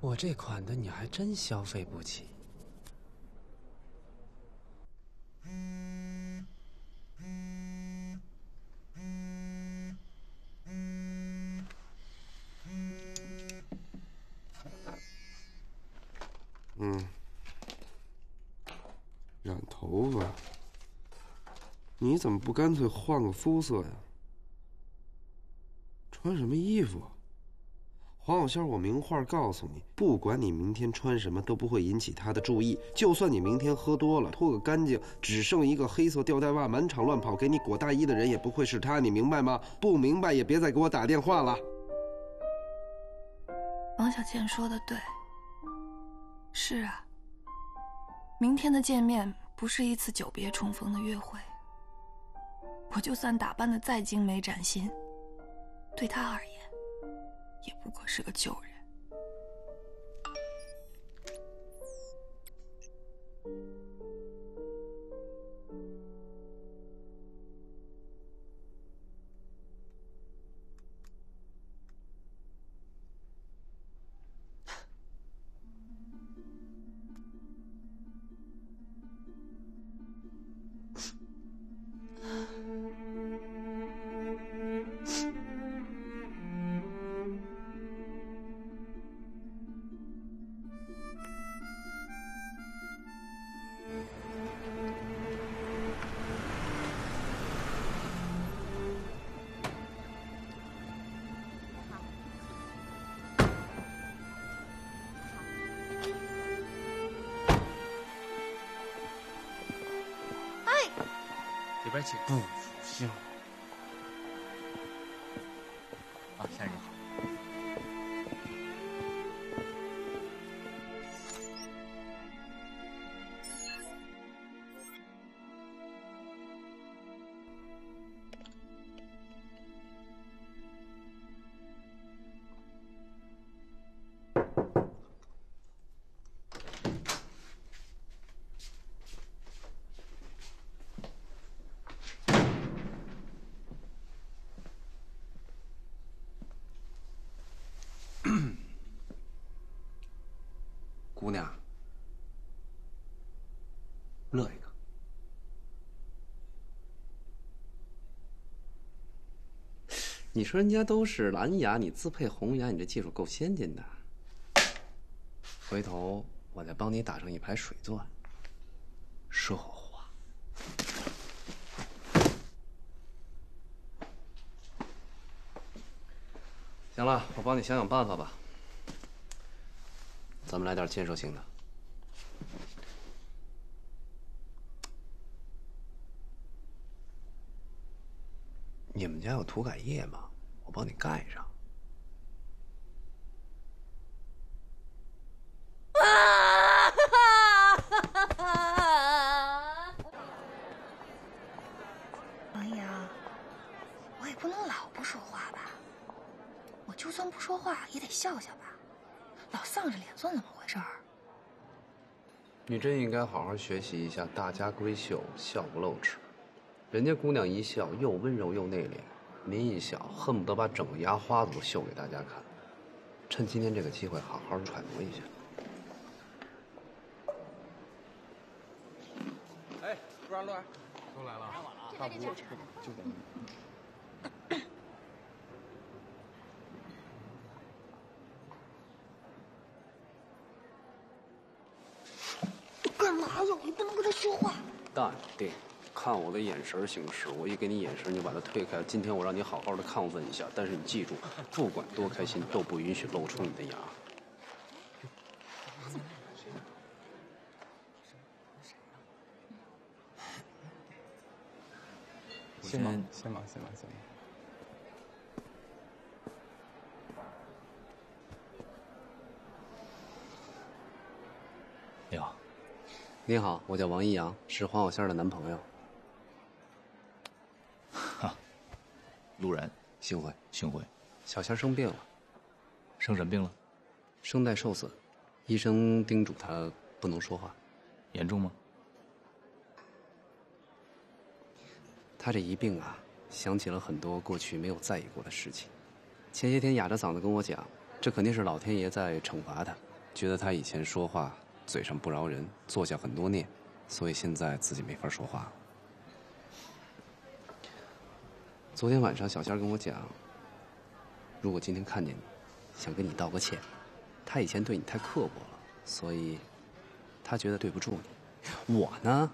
我这款的你还真消费不起。染头发？你怎么不干脆换个肤色呀？穿什么衣服？黄小仙，我明话告诉你，不管你明天穿什么，都不会引起他的注意。就算你明天喝多了，脱个干净，只剩一个黑色吊带袜，满场乱跑，给你裹大衣的人也不会是他，你明白吗？不明白也别再给我打电话了。王小贱说的对。是啊，明天的见面不是一次久别重逢的约会。我就算打扮得再精美崭新，对他而言，也不过是个旧人。里边请。不行。啊，先生你好。姑娘，乐一个。你说人家都是蓝牙，你自配红牙，你这技术够先进的。回头我再帮你打上一排水钻，奢华。行了，我帮你想想办法吧。咱们来点建设性的。你们家有涂改液吗？我帮你盖上。王一阳，我也不能老不说话吧？我就算不说话，也得笑笑吧？老丧着脸算怎么回事儿？你真应该好好学习一下大家闺秀，笑不露齿。人家姑娘一笑又温柔又内敛，您一笑恨不得把整个牙花子都秀给大家看。趁今天这个机会，好好揣摩一下。哎，陆儿，都来了，差不多就等你。干嘛呀？你不能跟他说话。淡定，看我的眼神行事。我一给你眼神，你就把它推开。今天我让你好好的亢奋一下，但是你记住，不管多开心，都不允许露出你的牙。我先忙。你好。你好，我叫王一阳，是黄小仙的男朋友。哈，路人。幸会。幸会。小仙生病了。生什么病了？声带受损，医生叮嘱他不能说话。严重吗？他这一病啊，想起了很多过去没有在意过的事情。前些天哑着嗓子跟我讲，这肯定是老天爷在惩罚他，觉得他以前说话嘴上不饶人，做下很多孽，所以现在自己没法说话了。昨天晚上小仙跟我讲，如果今天看见你，想跟你道个歉。他以前对你太刻薄了，所以他觉得对不住你。我呢，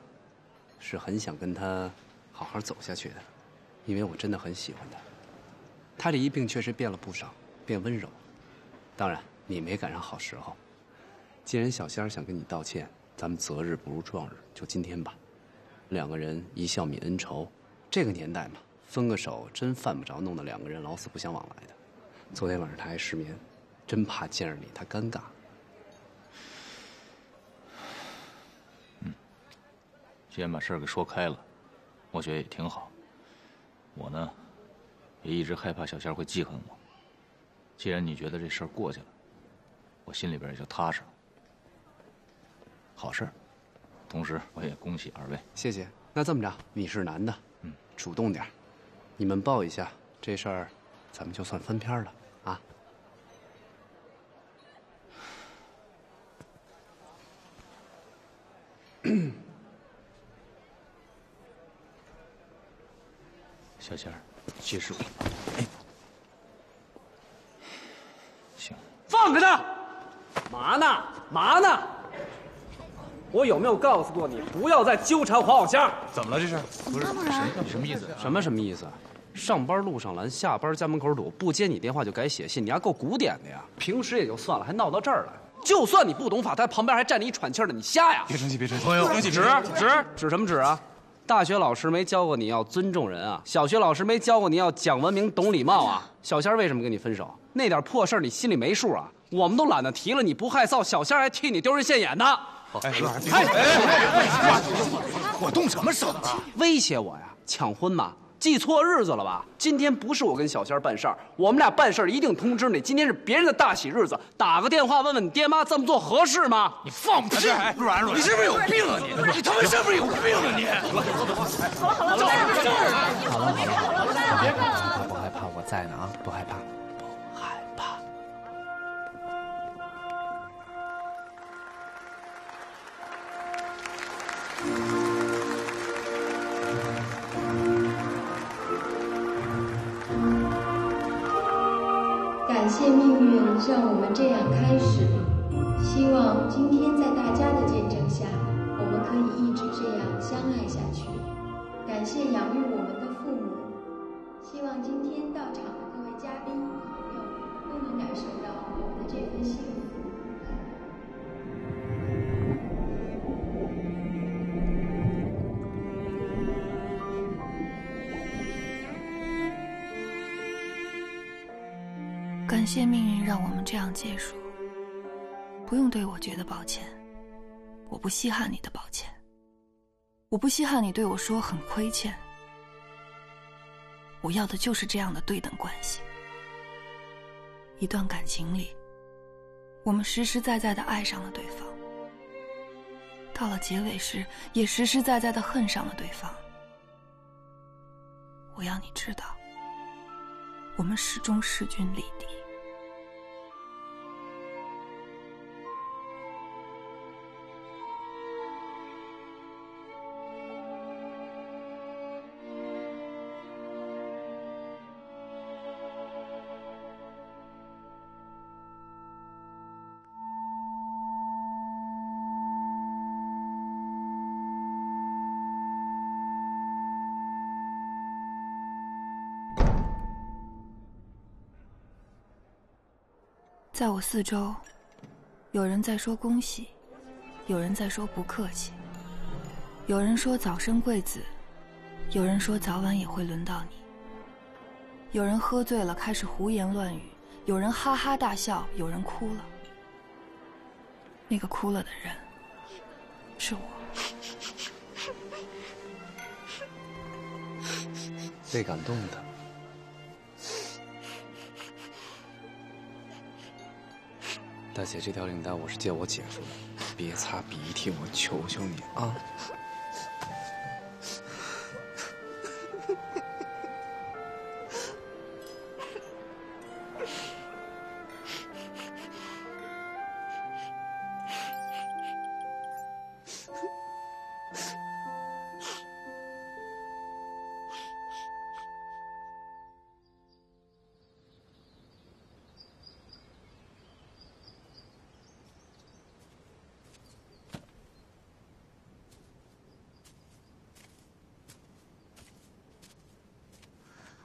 是很想跟他好好走下去的，因为我真的很喜欢他。他这一病确实变了不少，变温柔。当然，你没赶上好时候。既然小仙想跟你道歉，咱们择日不如撞日，就今天吧。两个人一笑泯恩仇，这个年代嘛，分个手真犯不着弄得两个人老死不相往来的。昨天晚上他还失眠，真怕见着你他尴尬。既然把事儿给说开了，我觉得也挺好。我呢，也一直害怕小仙会记恨我。既然你觉得这事儿过去了，我心里边也就踏实了。好事儿，同时我也恭喜二位。谢谢。那这么着，你是男的，主动点，你们抱一下，这事儿咱们就算翻篇了啊。小仙儿，接受。哎，行，放开他！嘛呢？嘛呢？我有没有告诉过你，不要再纠缠黄小仙？怎么了？这是？不是你什么意思？什么意思？上班路上拦，下班家门口堵，不接你电话就改写信，你还够古典的呀！平时也就算了，还闹到这儿来。就算你不懂法，他旁边还站着一喘气的，你瞎呀？别生气，别生气。朋友，指什么指啊？大学老师没教过你要尊重人啊，小学老师没教过你要讲文明、懂礼貌啊。小仙为什么跟你分手？那点破事你心里没数啊？我们都懒得提了，你不害臊，小仙还替你丢人现眼呢。我动什么手了？威胁我呀？抢婚吗？记错日子了吧？今天不是我跟小仙办事儿，我们俩办事儿一定通知你。今天是别人的大喜日子，打个电话问问你爹妈这么做合适吗？你放屁！软，你是不是有病啊你？你他妈是不是有病啊你？好了，不害怕，我在呢啊，不害怕。感谢命运让我们这样开始，希望今天在大家的见证下，我们可以一直这样相爱下去。感谢养育我们的父母，希望今天到场的各位嘉宾朋友都能感受到我们的这份幸福。感谢命运让我们这样结束，不用对我觉得抱歉，我不稀罕你的抱歉，我不稀罕你对我说很亏欠，我要的就是这样的对等关系。一段感情里，我们实实在在地爱上了对方，到了结尾时也实实在在地恨上了对方。我要你知道，我们始终势均力敌。在我四周，有人在说恭喜，有人在说不客气，有人说早生贵子，有人说早晚也会轮到你。有人喝醉了开始胡言乱语，有人哈哈大笑，有人哭了。那个哭了的人是我。被感动的。大姐，这条领带我是借我姐夫的，别擦鼻涕，我求求你啊！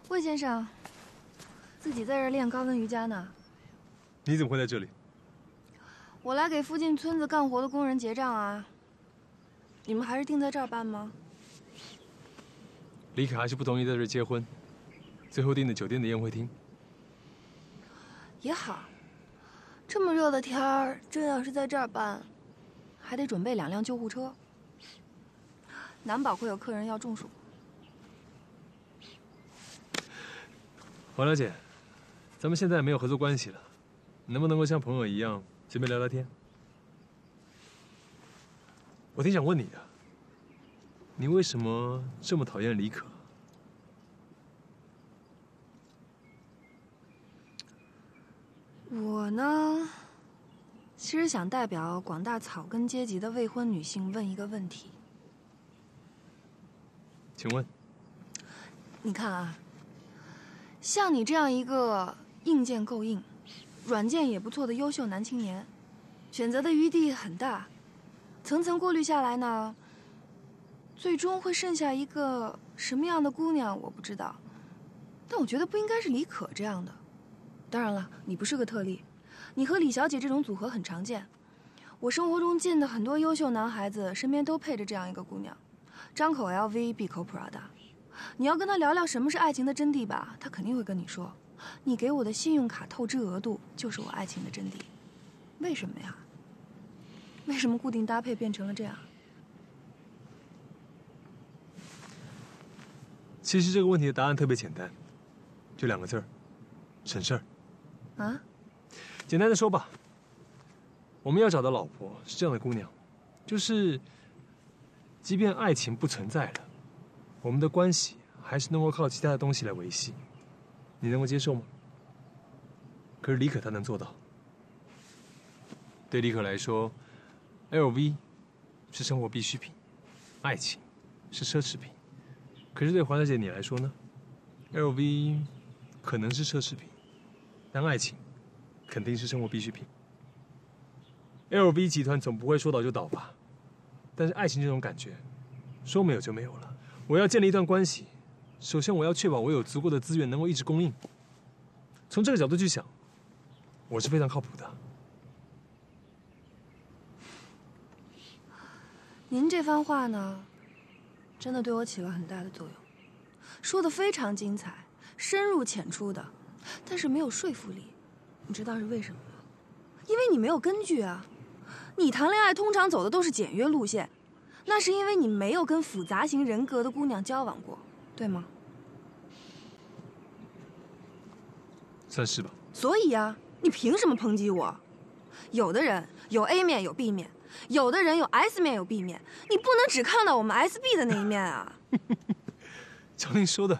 魏先生，自己在这儿练高温瑜伽呢。你怎么会在这里？我来给附近村子干活的工人结账啊。你们还是定在这儿办吗？李可还是不同意在这儿结婚，最后订的酒店的宴会厅。也好，这么热的天儿，这要是在这儿办，还得准备2辆救护车，难保会有客人要中暑。王小姐，咱们现在没有合作关系了，能不能够像朋友一样随便聊聊天？我挺想问你的，你为什么这么讨厌李可？我呢，其实想代表广大草根阶级的未婚女性问一个问题。请问，你看啊，像你这样一个硬件够硬、软件也不错的优秀男青年，选择的余地很大，层层过滤下来呢，最终会剩下一个什么样的姑娘我不知道，但我觉得不应该是李可这样的。当然了，你不是个特例，你和李小姐这种组合很常见。我生活中见的很多优秀男孩子身边都配着这样一个姑娘，张口 LV， 闭口 Prada。你要跟他聊聊什么是爱情的真谛吧，他肯定会跟你说，你给我的信用卡透支额度就是我爱情的真谛。为什么呀？为什么固定搭配变成了这样？其实这个问题的答案特别简单，就2个字儿：省事儿。啊？简单的说吧，我们要找的老婆是这样的姑娘，就是即便爱情不存在了，我们的关系还是能够靠其他的东西来维系，你能够接受吗？可是李可她能做到。对李可来说 ，LV 是生活必需品，爱情是奢侈品。可是对黄小姐你来说呢 ？LV 可能是奢侈品，但爱情肯定是生活必需品。LV 集团总不会说倒就倒吧？但是爱情这种感觉，说没有就没有了。我要建立一段关系，首先我要确保我有足够的资源能够一直供应。从这个角度去想，我是非常靠谱的。您这番话呢，真的对我起了很大的作用，说的非常精彩，深入浅出的，但是没有说服力。你知道是为什么吗？因为你没有根据啊。你谈恋爱通常走的都是简约路线，那是因为你没有跟复杂型人格的姑娘交往过，对吗？算是吧。所以啊，你凭什么抨击我？有的人有 A 面有 B 面，有的人有 S 面有 B 面，你不能只看到我们 SB 的那一面啊。乔令说的，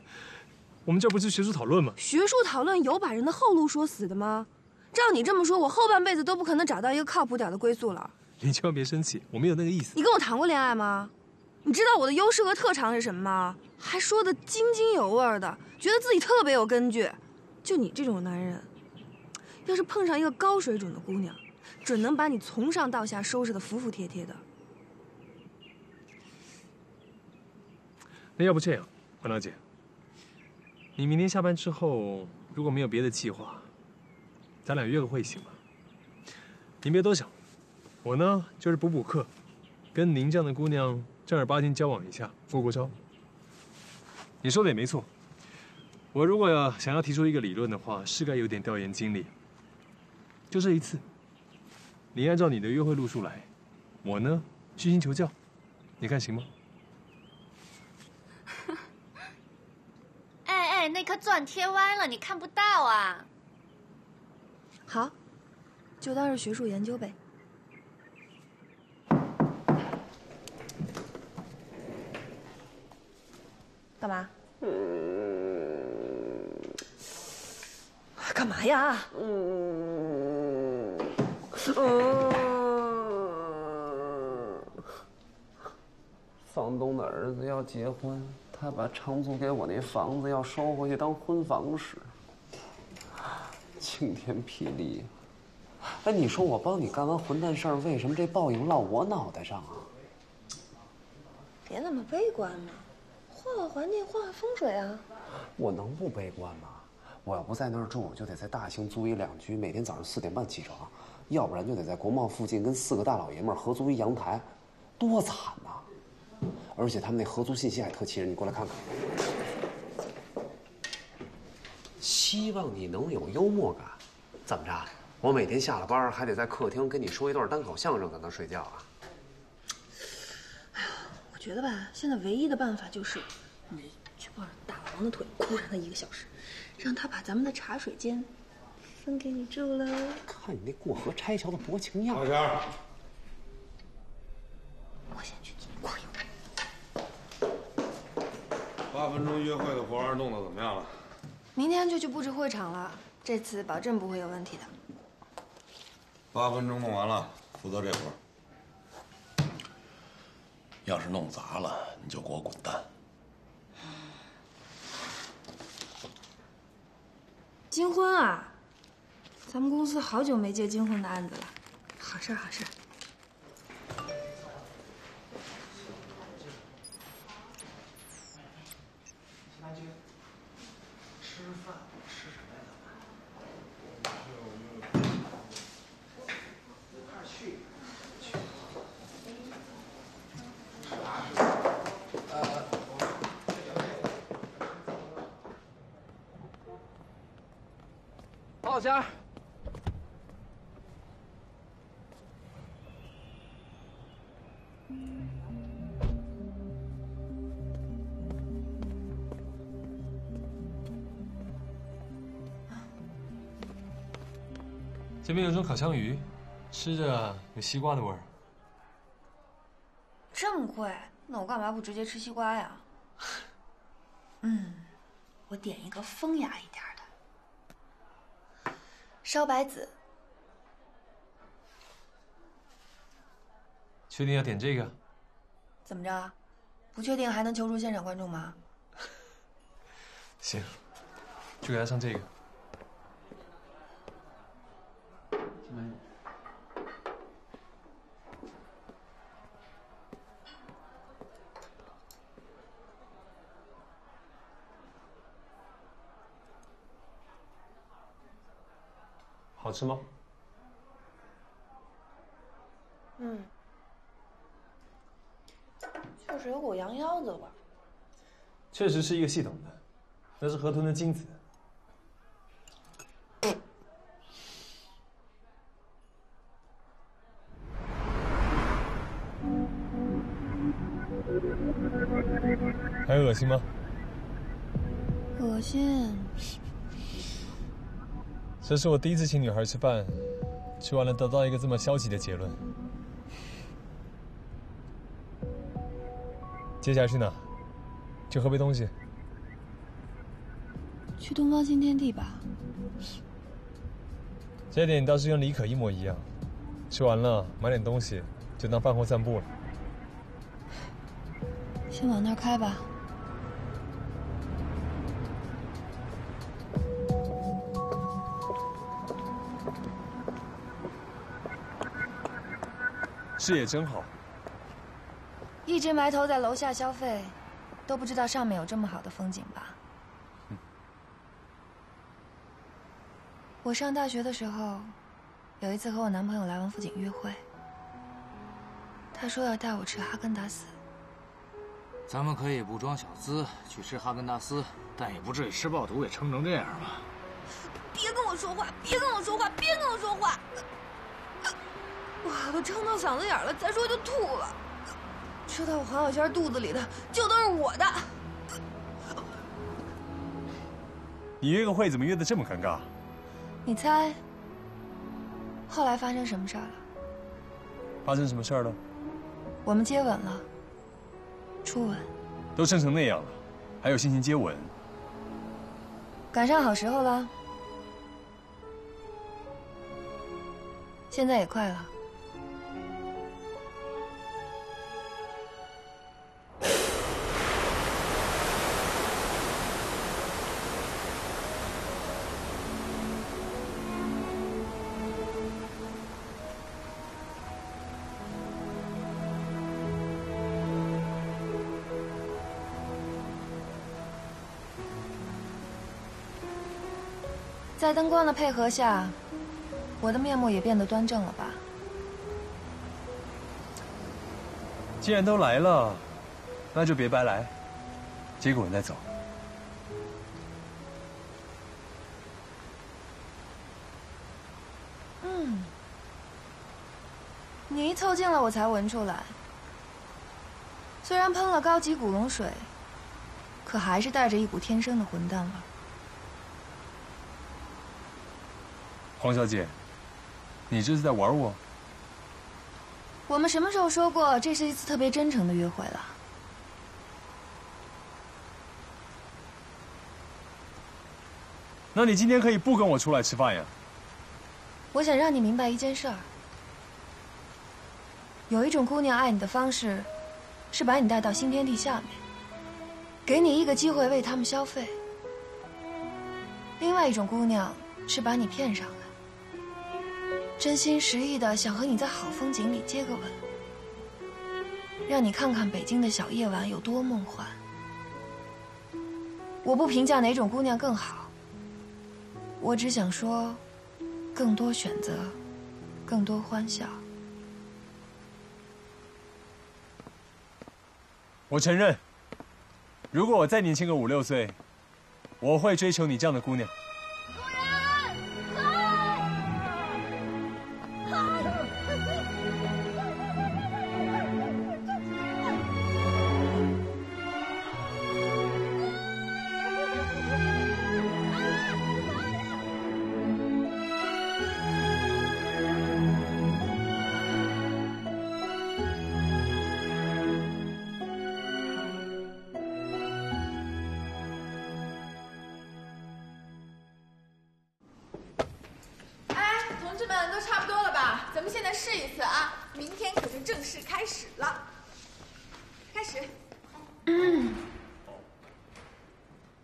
我们这不是学术讨论吗？学术讨论有把人的后路说死的吗？照你这么说，我后半辈子都不可能找到一个靠谱点的归宿了。你千万别生气，我没有那个意思。你跟我谈过恋爱吗？你知道我的优势和特长是什么吗？还说的津津有味的，觉得自己特别有根据。就你这种男人，要是碰上一个高水准的姑娘，准能把你从上到下收拾得服服帖帖的。那要不这样，黄小姐，你明天下班之后，如果没有别的计划，咱俩约个会行吗？您别多想，我呢就是补课，跟您这样的姑娘正儿八经交往一下，过过招。你说的也没错。我如果想要提出一个理论的话，是该有点调研经历。就这一次，你按照你的约会路数来，我呢虚心求教，你看行吗？哎，那颗钻贴歪了，你看不到啊。好，就当是学术研究呗。干嘛？干嘛呀？房东的儿子要结婚，他把长租给我那房子要收回去当婚房使，晴天霹雳！哎，你说我帮你干完混蛋事儿，为什么这报应落我脑袋上啊？别那么悲观嘛，换换环境，换换风水啊！我能不悲观吗？我要不在那儿住，就得在大兴租一2居，每天早上4点半起床，要不然就得在国贸附近跟4个大老爷们儿合租一阳台，多惨呐！而且他们那合租信息还特气人，你过来看看。希望你能有幽默感。怎么着？我每天下了班还得在客厅跟你说一段单口相声，在那睡觉啊？哎呀，我觉得吧，现在唯一的办法就是你去抱着大王的腿，哭上他1个小时，让他把咱们的茶水间分给你住了。看你那过河拆桥的薄情样。王谦，我先去过一会儿。 8分钟约会的活儿弄得怎么样了？明天就去布置会场了，这次保证不会有问题的。 8分钟弄完了，负责这活儿。要是弄砸了，你就给我滚蛋。金婚啊，咱们公司好久没接金婚的案子了，好事儿好事儿。 报仙儿，这边有种烤枪鱼，吃着有西瓜的味儿。这么贵，那我干嘛不直接吃西瓜呀？我点一个风雅一点的，烧白子。确定要点这个？怎么着？不确定还能求助现场观众吗？行，就给他上这个。 好吃吗？就是有股羊腰子味儿。确实是一个系统的，那是河豚的精子。还恶心吗？恶心。 这是我第一次请女孩吃饭，吃完了得到一个这么消极的结论。接下来去哪？去喝杯东西。去东方新天地吧。这点倒是跟李可一模一样。吃完了买点东西，就当饭后散步了。先往那儿开吧。 视野真好，一直埋头在楼下消费，都不知道上面有这么好的风景吧？我上大学的时候，有一次和我男朋友来王府井约会，他说要带我吃哈根达斯，咱们可以不装小资去吃哈根达斯，但也不至于吃爆肚也撑成这样吧？别跟我说话！别跟我说话！别跟我说话！我都撑到嗓子眼了，再说就吐了。吃到黄小仙肚子里的就都是我的。你约个会怎么约得这么尴尬？你猜，后来发生什么事儿了？发生什么事儿了？我们接吻了，初吻。都撑成那样了，还有心情接吻？赶上好时候了。现在也快了。在灯光的配合下，我的面目也变得端正了吧？既然都来了，那就别白来，接个吻再走。你一凑近了，我才闻出来。虽然喷了高级古龙水，可还是带着一股天生的混蛋味。黄小姐，你这是在玩我？我们什么时候说过这是一次特别真诚的约会了？那你今天可以不跟我出来吃饭呀？我想让你明白一件事儿：有一种姑娘爱你的方式，是把你带到新天地下面，给你一个机会为他们消费；另外一种姑娘是把你骗上来，真心实意的想和你在好风景里接个吻，让你看看北京的小夜晚有多梦幻。我不评价哪种姑娘更好，我只想说，更多选择，更多欢笑。我承认，如果我再年轻个5、6岁，我会追求你这样的姑娘。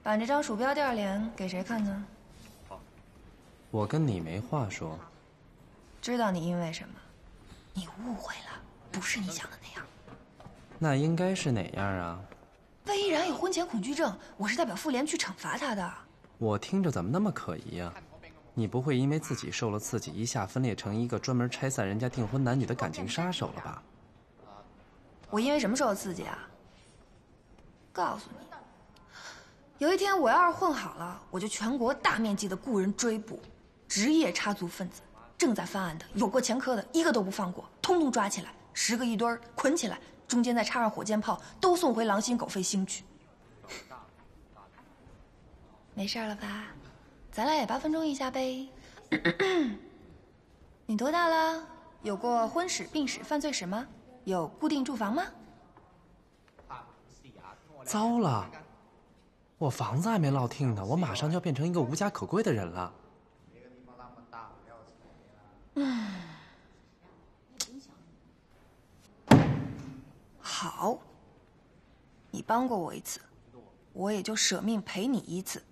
把这张鼠标垫脸给谁看呢？我跟你没话说。知道你因为什么？你误会了，不是你想的那样。那应该是哪样啊？魏依然有婚前恐惧症，我是代表妇联去惩罚他的。我听着怎么那么可疑呀？你不会因为自己受了刺激，一下分裂成一个专门拆散人家订婚男女的感情杀手了吧？我因为什么受了刺激啊？告诉你，有一天我要是混好了，我就全国大面积的雇人追捕，职业插足分子，正在犯案的、有过前科的，一个都不放过，通通抓起来，10个一堆儿捆起来，中间再插上火箭炮，都送回狼心狗肺星去。没事了吧？咱俩也8分钟一下呗。你多大了？有过婚史、病史、犯罪史吗？有固定住房吗？糟了，我房子还没落定呢，我马上就要变成一个无家可归的人了。好，你帮过我一次，我也就舍命陪你一次。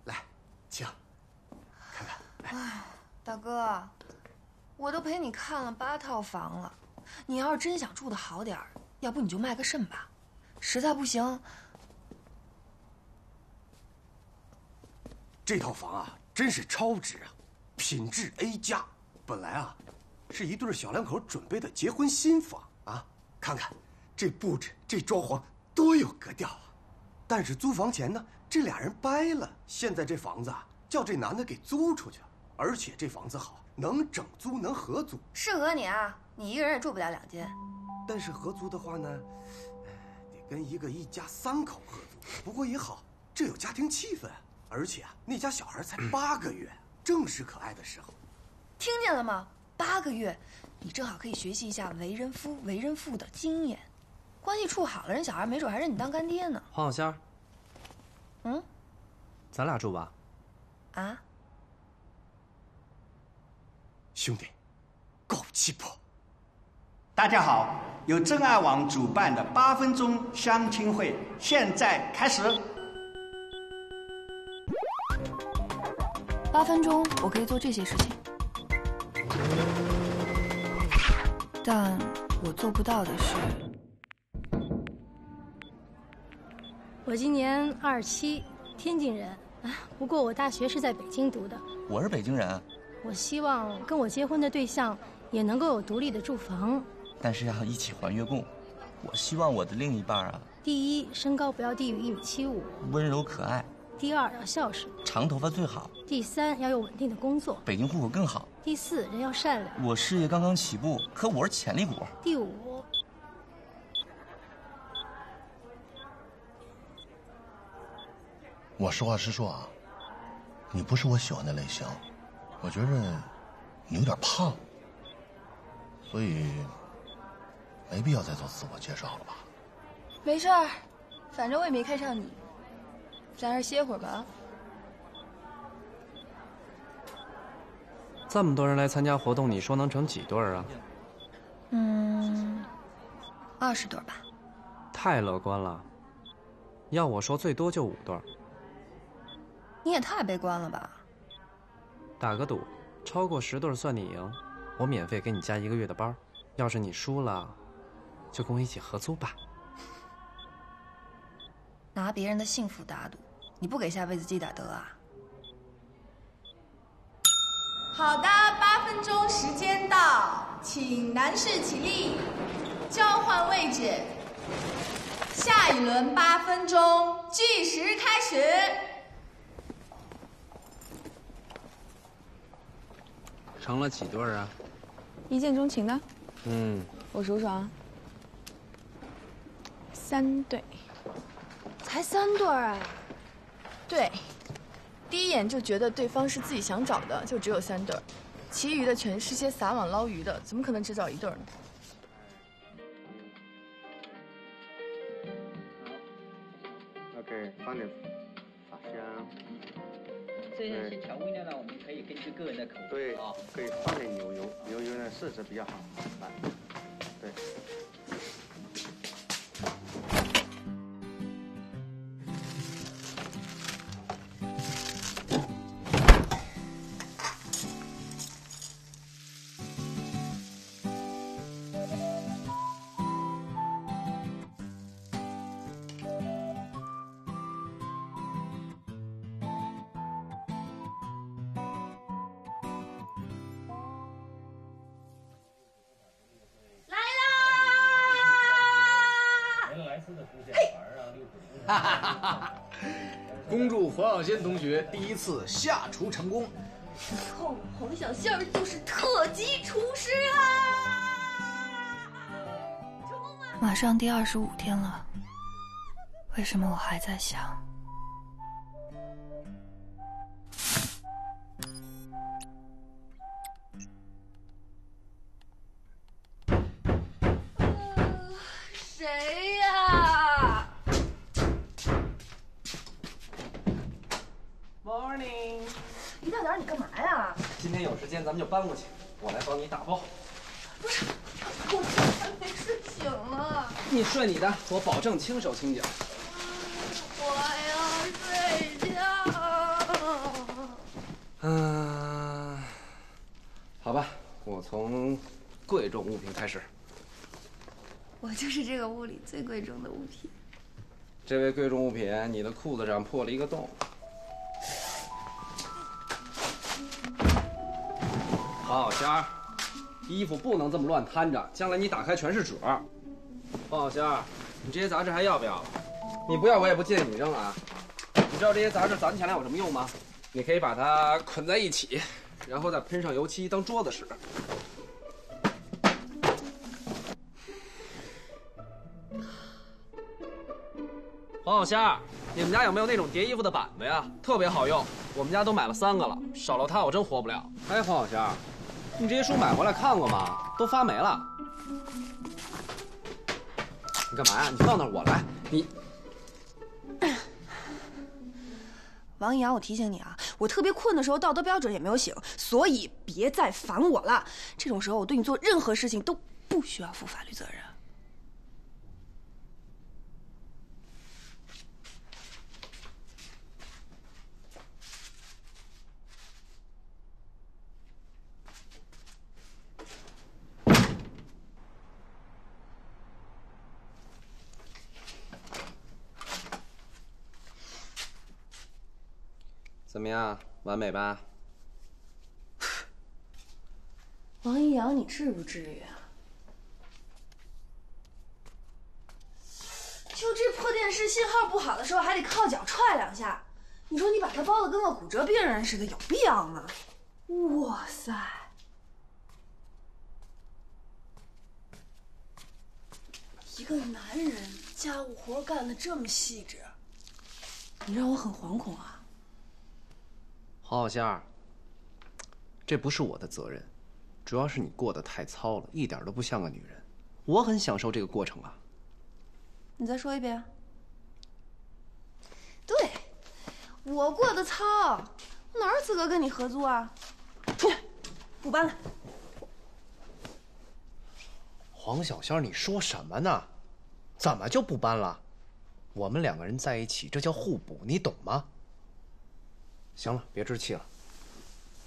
来，请看看。哎，大哥，我都陪你看了8套房了，你要是真想住的好点儿，要不你就卖个肾吧，实在不行。这套房啊，真是超值啊，品质 A+。本来啊，是一对小两口准备的结婚新房啊，看看这布置、这装潢多有格调啊！但是租房前呢，这俩人掰了。现在这房子啊，叫这男的给租出去了，而且这房子好，能整租，能合租，适合你啊！你一个人也住不了2间。但是合租的话呢，得跟一家3口合租。不过也好，这有家庭气氛，而且啊，那家小孩才8个月，正是可爱的时候。听见了吗？8个月，你正好可以学习一下为人夫、为人父的经验。关系处好了，人小孩没准还认你当干爹呢。黄小仙儿，咱俩住吧？啊？兄弟，够气魄！大家好，由真爱网主办的8分钟相亲会现在开始。8分钟，我可以做这些事情，但我做不到的是。我今年27，天津人，不过我大学是在北京读的。我是北京人。我希望跟我结婚的对象也能够有独立的住房，但是要一起还月供。我希望我的另一半啊，第一，身高不要低于1.75米，温柔可爱；第二，要孝顺，长头发最好；第三，要有稳定的工作，北京户口更好；第四，人要善良。我事业刚刚起步，可我是潜力股。第5，我实话实说啊，你不是我喜欢的类型，我觉着你有点胖，所以没必要再做自我介绍了吧？没事儿，反正我也没看上你，咱这儿歇会儿吧。这么多人来参加活动，你说能成几对啊？20对吧。太乐观了，要我说最多就5对。你也太悲观了吧！打个赌，超过10对算你赢，我免费给你加1个月的班。要是你输了，就跟我一起合租吧。拿别人的幸福打赌，你不给下辈子积点德啊？好的，8分钟时间到，请男士起立，交换位置。下一轮8分钟，计时开始。成了几对啊？一见钟情的。我数数啊，3对。才3对啊？对，第一眼就觉得对方是自己想找的，就只有3对，其余的全是些撒网捞鱼的，怎么可能只找1对呢？OK， 放点法香。这些调味料呢，我们可以根据个人的口味啊，可以放点牛油，牛油呢色泽比较好。对。恭祝黄小仙同学第1次下厨成功。黄小仙儿就是特级厨师啊！马上第25天了，为什么我还在想？谁呀 ？Morning， 一大早你干嘛呀？今天有时间咱们就搬过去，我来帮你打包。不是，我还没睡醒呢。你睡你的，我保证轻手轻脚。我要睡觉。好吧，我从贵重物品开始。我就是这个屋里最贵重的物品。这位贵重物品，你的裤子上破了一个洞。黄小仙儿，衣服不能这么乱摊着，将来你打开全是褶。黄小仙儿，你这些杂志还要不要了？你不要，我也不建议你扔啊。你知道这些杂志攒起来有什么用吗？你可以把它捆在一起，然后再喷上油漆当桌子使。黄小仙儿，你们家有没有那种叠衣服的板子呀？特别好用，我们家都买了3个了，少了它我真活不了。哎，黄小仙儿，你这些书买回来看过吗？都发霉了。你干嘛呀？你放那儿，我来。你，王一阳，我提醒你啊，我特别困的时候道德标准也没有醒，所以别再烦我了。这种时候我对你做任何事情都不需要负法律责任。怎么样，完美吧？王一阳，你至不至于啊？就这破电视，信号不好的时候还得靠脚踹2下，你说你把它包的跟个骨折病人似的，有必要吗？哇塞！一个男人家务活干得这么细致，你让我很惶恐啊。黄小仙儿，这不是我的责任，主要是你过得太糙了，一点都不像个女人。我很享受这个过程啊。你再说一遍。对，我过得糙，我哪有资格跟你合租啊？出去，不搬了。黄小仙儿，你说什么呢？怎么就不搬了？我们2个人在一起，这叫互补，你懂吗？行了，别置气了，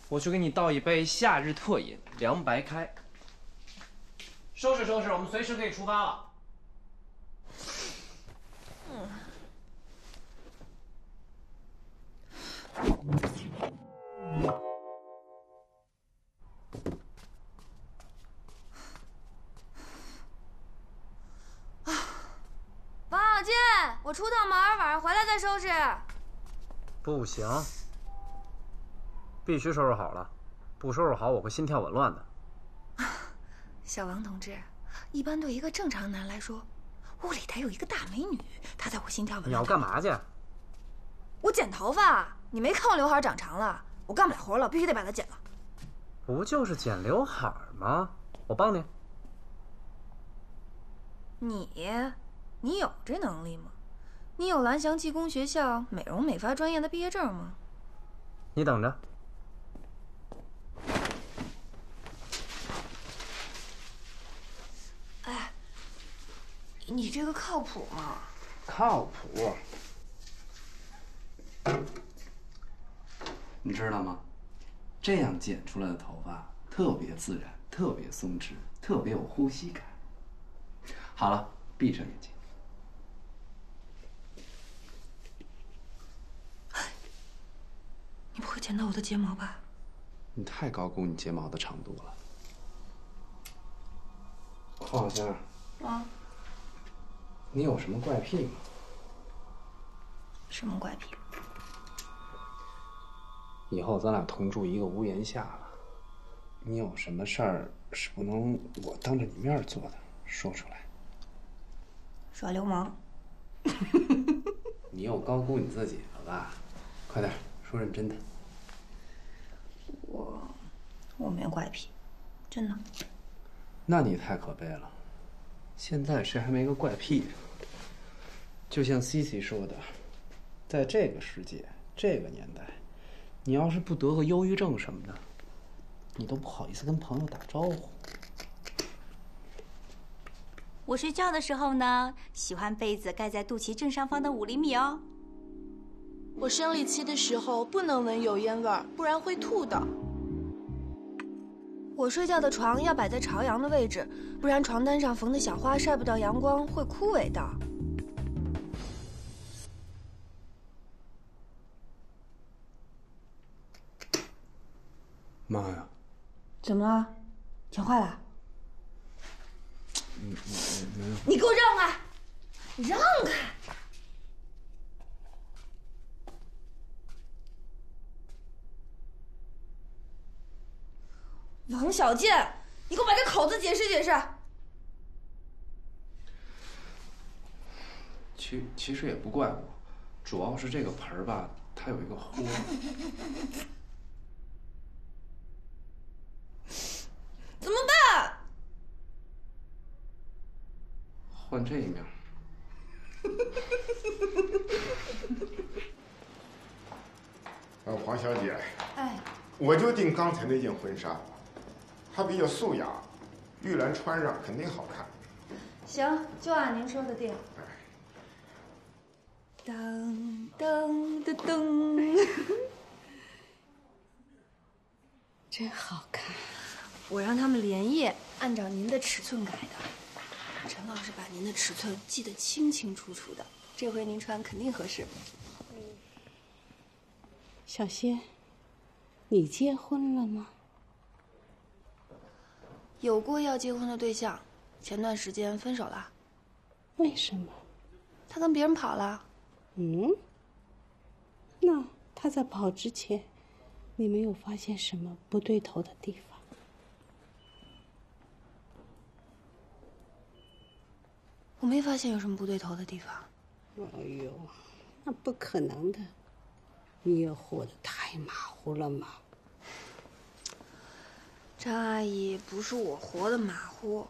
我去给你倒一杯夏日特饮凉白开。收拾收拾，我们随时可以出发了。王小贱，我出趟门，晚上回来再收拾。不行。必须收拾好了，不收拾好我会心跳紊乱的。小王同志，一般对一个正常男来说，屋里得有一个大美女，他才会心跳紊乱。你要干嘛去？我剪头发，你没看我刘海长长了，我干不了活了，必须得把它剪了。不就是剪刘海吗？我帮你。你有这能力吗？你有蓝翔技工学校美容美发专业的毕业证吗？你等着。哎，你这个靠谱吗？靠谱。你知道吗？这样剪出来的头发特别自然，特别松弛，特别有呼吸感。好了，闭上眼睛。你不会剪到我的睫毛吧？你太高估你睫毛的长度了。黄小仙儿，啊，你有什么怪癖吗？什么怪癖？以后咱俩同住一个屋檐下了，你有什么事儿是不能我当着你面做的，说出来。耍流氓。你又高估你自己了吧？快点说认真的。我没怪癖，真的。那你太可悲了，现在谁还没个怪癖？就像 Cici 说的，在这个世界，这个年代，你要是不得个忧郁症什么的，你都不好意思跟朋友打招呼。我睡觉的时候呢，喜欢被子盖在肚脐正上方的5厘米哦。我生理期的时候不能闻油烟味儿，不然会吐的。我睡觉的床要摆在朝阳的位置，不然床单上缝的小花晒不到阳光会枯萎的。妈呀！怎么了？讲话了？你给我让开！让开！王小贱，你给我把这口子解释解释。其实也不怪我，主要是这个盆儿吧，它有一个豁。怎么办？换这一面。黄小姐，哎，我就订刚才那件婚纱，它比较素雅，玉兰穿上肯定好看。行，就按您说的定。噔噔噔噔，真好看。我让他们连夜按照您的尺寸改的。陈老师把您的尺寸记得清清楚楚的，这回您穿肯定合适。小仙，你结婚了吗？有过要结婚的对象，前段时间分手了。为什么？他跟别人跑了。那他在跑之前，你没有发现什么不对头的地方？我没发现有什么不对头的地方。哎呦，那不可能的，你也活得太马虎了嘛。张阿姨，不是我活得马虎，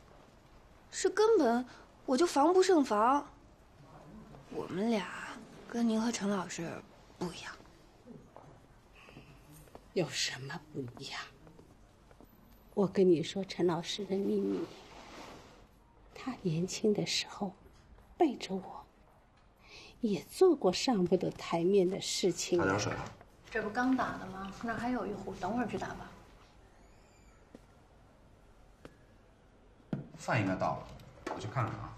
是根本我就防不胜防。我们俩跟您和陈老师不一样。有什么不一样？我跟你说陈老师的秘密。他年轻的时候，背着我，也做过上不得台面的事情。打点水。这不刚打的吗？那儿还有一壶，等会儿去打吧。饭应该到了，我去看看啊。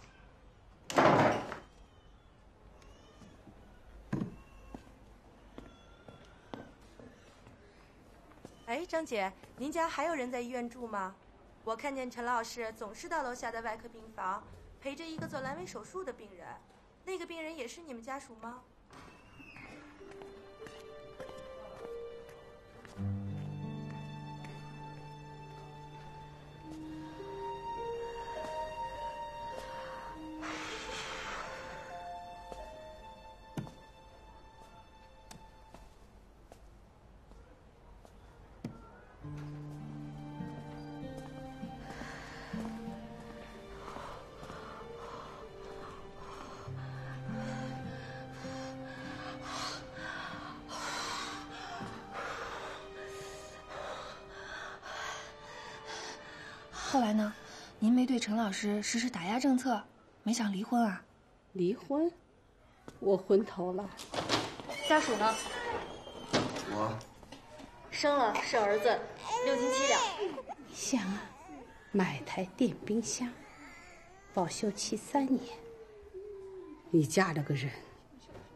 哎，张姐，您家还有人在医院住吗？我看见陈老师总是到楼下的外科病房，陪着一个做阑尾手术的病人。那个病人也是你们家属吗？后来呢？您没对陈老师实施打压政策，没想离婚啊？离婚？我昏头了。家属呢？我生了，是儿子，6斤7两。想啊，买台电冰箱，保修期3年。你嫁了个人，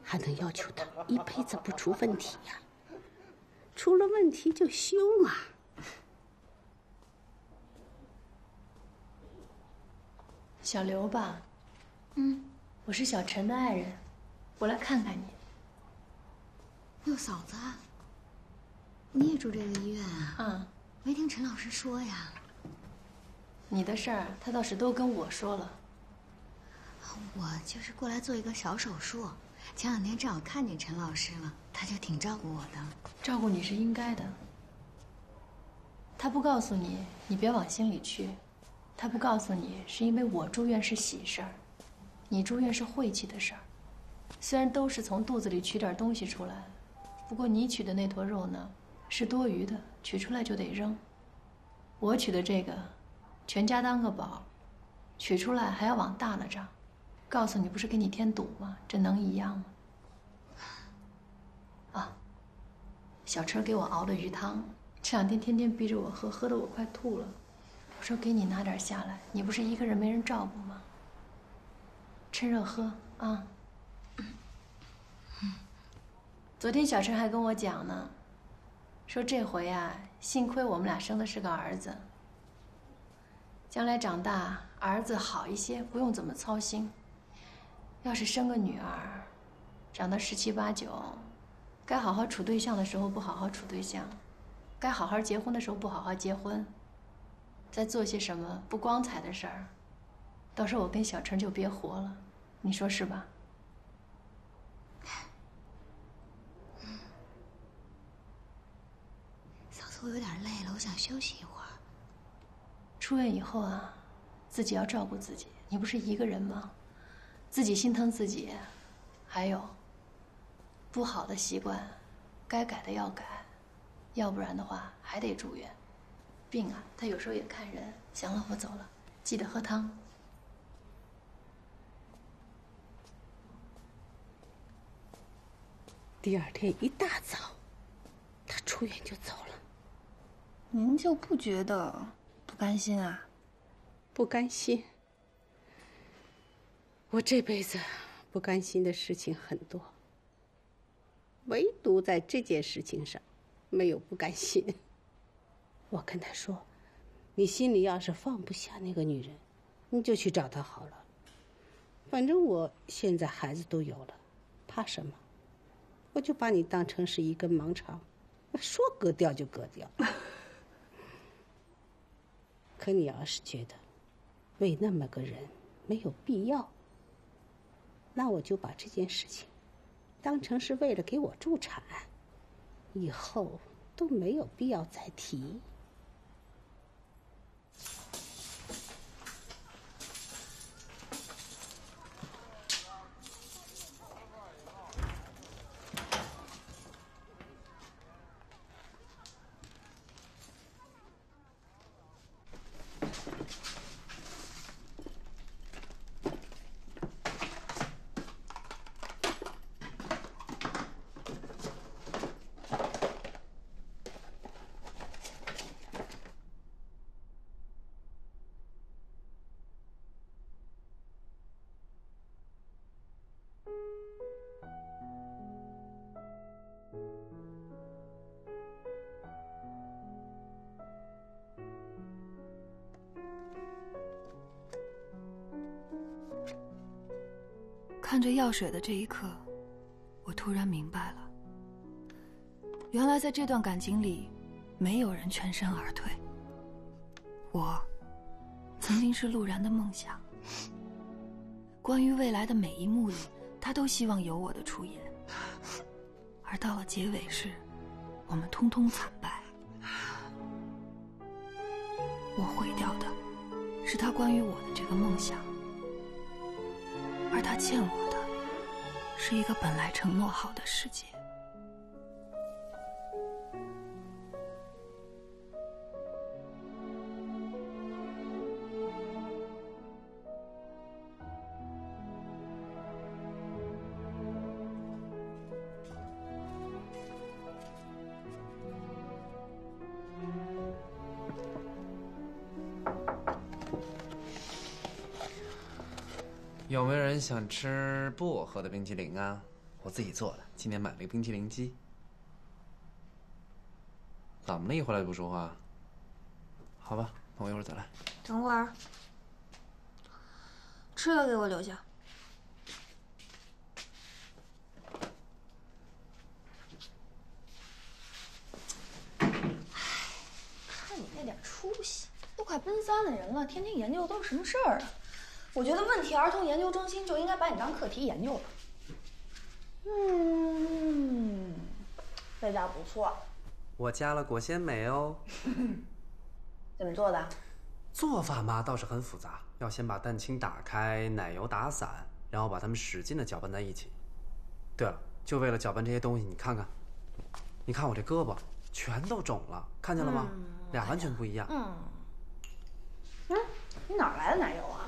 还能要求他一辈子不出问题呀？出了问题就修嘛。小刘吧，我是小陈的爱人，我来看看你。哟，嫂子，你也住这个医院啊？没听陈老师说呀。你的事儿他倒是都跟我说了。我就是过来做一个小手术，前2天正好看见陈老师了，他就挺照顾我的。照顾你是应该的。他不告诉你，你别往心里去。他不告诉你，是因为我住院是喜事儿，你住院是晦气的事儿。虽然都是从肚子里取点东西出来，不过你取的那坨肉呢，是多余的，取出来就得扔。我取的这个，全家当个宝，取出来还要往大了长。告诉你不是给你添堵吗？这能一样吗？啊，小陈给我熬的鱼汤，这2天天天逼着我喝，喝得我快吐了。我说给你拿点下来，你不是一个人没人照顾吗？趁热喝啊。昨天小陈还跟我讲呢，说这回啊，幸亏我们俩生的是个儿子。将来长大，儿子好一些，不用怎么操心。要是生个女儿，长到17、18、9，该好好处对象的时候不好好处对象，该好好结婚的时候不好好结婚，再做些什么不光彩的事儿，到时候我跟小陈就别活了，你说是吧？嫂子，我有点累了，我想休息一会儿。出院以后啊，自己要照顾自己。你不是一个人吗？自己心疼自己。还有，不好的习惯，该改的要改，要不然的话还得住院。病啊，他有时候也看人。行了，我走了，记得喝汤。第二天一大早，他出院就走了。您就不觉得不甘心啊？不甘心。我这辈子不甘心的事情很多，唯独在这件事情上没有不甘心。我跟他说，你心里要是放不下那个女人，你就去找她好了。反正我现在孩子都有了，怕什么？我就把你当成是一根盲肠，说割掉就割掉。可你要是觉得为那么个人没有必要，那我就把这件事情当成是为了给我助产，以后都没有必要再提。看着药水的这一刻，我突然明白了，原来在这段感情里，没有人全身而退。我曾经是陆然的梦想，关于未来的每一幕里，他都希望有我的出演，而到了结尾时，我们通通惨败。我毁掉的是他关于我的这个梦想，而他欠我的是一个本来承诺好的世界。有没有人想吃薄荷的冰淇淋啊？我自己做的，今年买了一个冰淇淋机。怎么了？一回来就不说话？好吧，那我一会儿再来。等会儿，吃的给我留下。看你那点出息，都快奔3的人了，天天研究都是什么事儿啊？我觉得问题儿童研究中心就应该把你当课题研究了。味道不错。我加了果鲜美哦。怎么做的？做法嘛倒是很复杂，要先把蛋清打开，奶油打散，然后把它们使劲的搅拌在一起。对了，就为了搅拌这些东西，你看看，你看我这胳膊全都肿了，看见了吗？俩完全不一样。你哪儿来的奶油啊？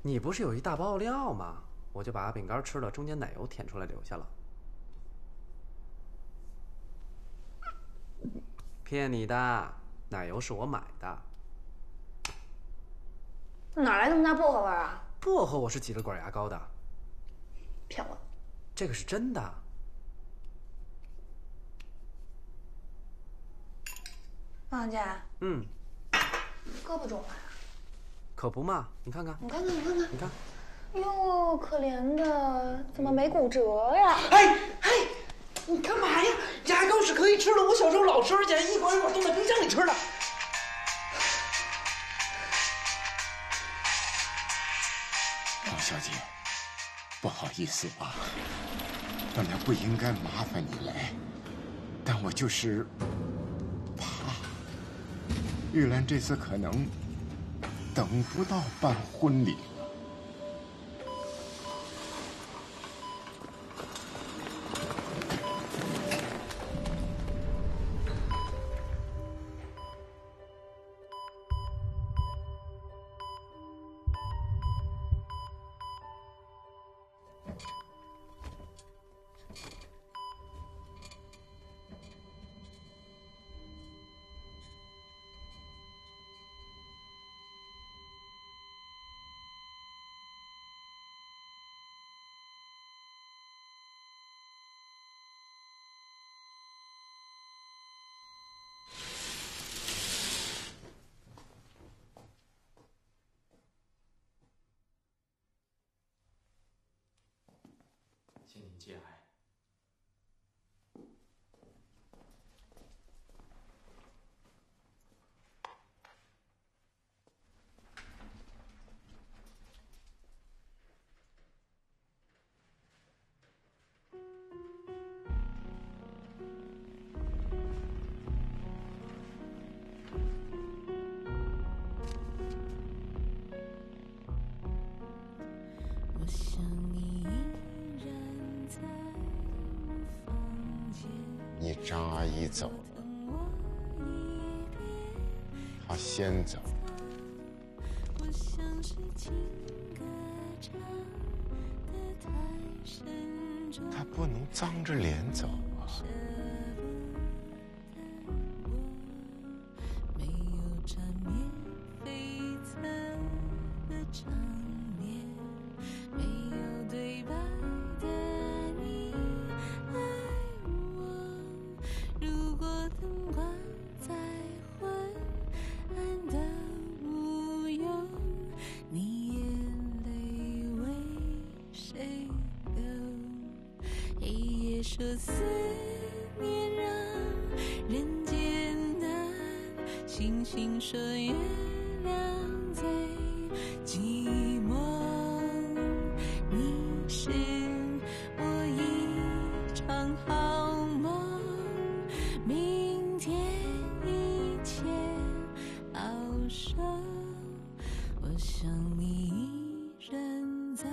你不是有一大包料吗？我就把饼干吃了，中间奶油舔出来留下了。骗你的，奶油是我买的。哪来那么大薄荷味啊？薄荷我是挤了管牙膏的。骗我！这个是真的。王姐。胳膊肿了呀？可不嘛，你看看，你看看，你看看，你看，哟，可怜的，怎么没骨折呀？哎，你干嘛呀？牙膏是可以吃的，我小时候老吃去，一会儿冻在冰箱里吃的。王小姐，不好意思啊，本来不应该麻烦你来，但我就是怕玉兰这次可能等不到办婚礼了。请您节哀。你张阿姨走了，她先走。她不能脏着脸走啊。说思念让人艰难，星星说月亮最寂寞。你是我一场好梦，明天一切好收。我想你依然在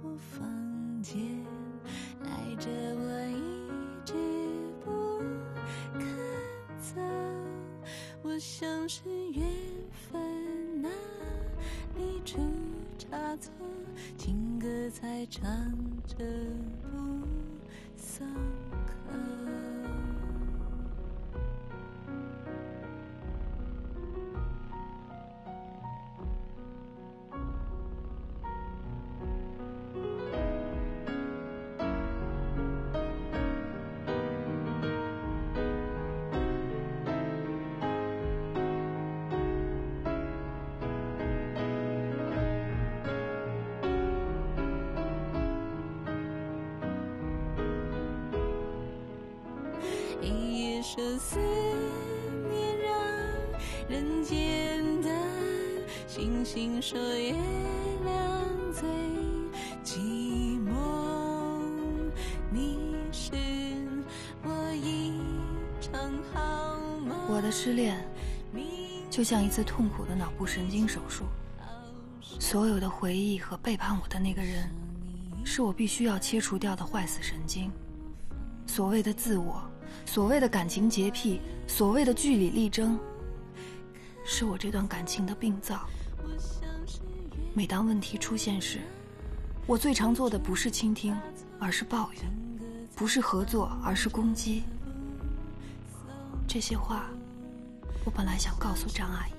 我房间。爱着我一直不肯走，我像是缘分哪里出差错，情歌才唱着不松口。说思念让人简单，星星说月亮最寂寞。你是我一场好梦。我的失恋就像一次痛苦的脑部神经手术，所有的回忆和背叛我的那个人，是我必须要切除掉的坏死神经。所谓的自我，所谓的感情洁癖，所谓的据理力争，是我这段感情的病灶。每当问题出现时，我最常做的不是倾听，而是抱怨；不是合作，而是攻击。这些话，我本来想告诉张阿姨。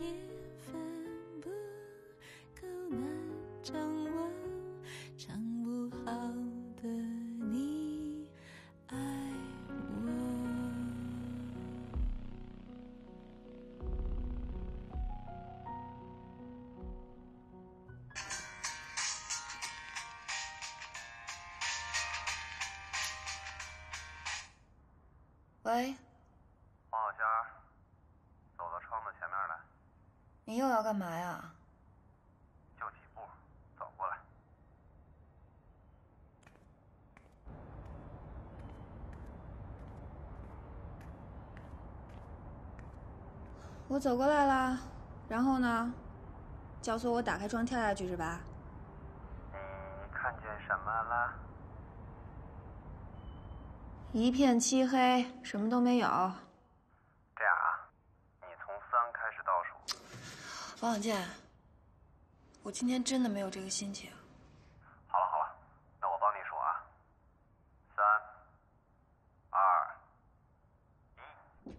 喂，黄小仙儿，走到窗子前面来。你又要干嘛呀？就几步，走过来。我走过来了，然后呢？教唆我打开窗跳下去是吧？你看见什么了？一片漆黑，什么都没有。这样啊，你从3开始倒数。王小贱，我今天真的没有这个心情。好了好了，那我帮你数啊。3、2、1。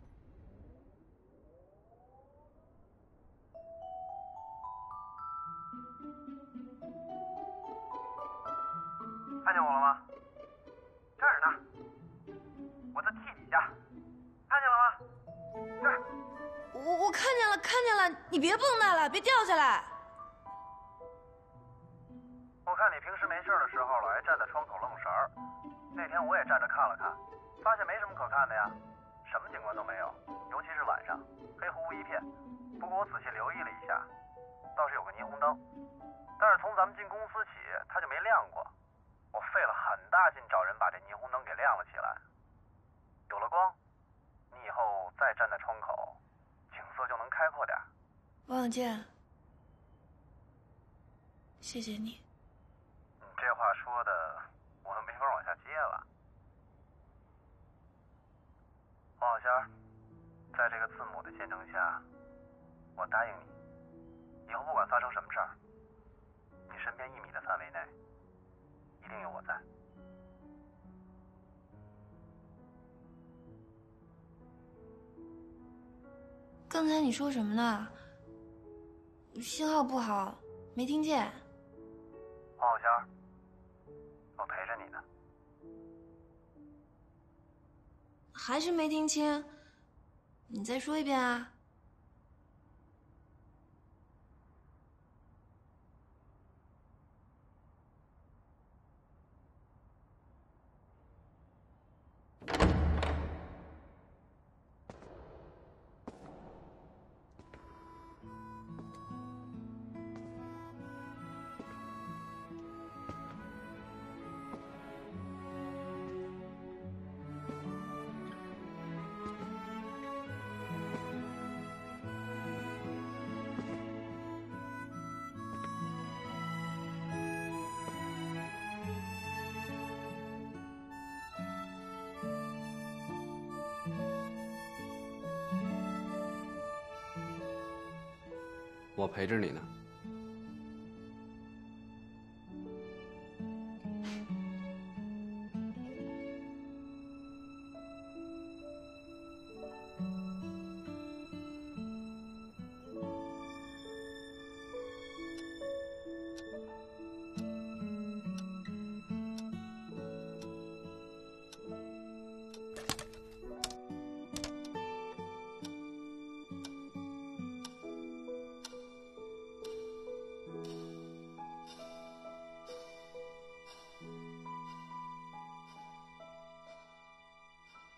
看见我了吗？这儿呢，我在替你家，看见了吗？这儿。我看见了，看见了，你别蹦跶了，别掉下来。我看你平时没事的时候老爱站在窗口愣神儿，那天我也站着看了看，发现没什么可看的呀，什么景观都没有，尤其是晚上，黑乎乎一片。不过我仔细留意了一下，倒是有个霓虹灯，但是从咱们进公司起，它就没亮过。我费了很大劲找人把这霓虹灯给亮了起来。有了光，你以后再站在窗口，景色就能开阔点。王小贱，谢谢你。你这话说的，我都没法往下接了。黄小仙儿，在这个字母的见证下，我答应你，以后不管发生什么事儿，你身边1米的范围内，一定有我在。刚才你说什么呢？信号不好，没听见。黄小仙儿，我陪着你呢。还是没听清，你再说一遍啊。我陪着你呢。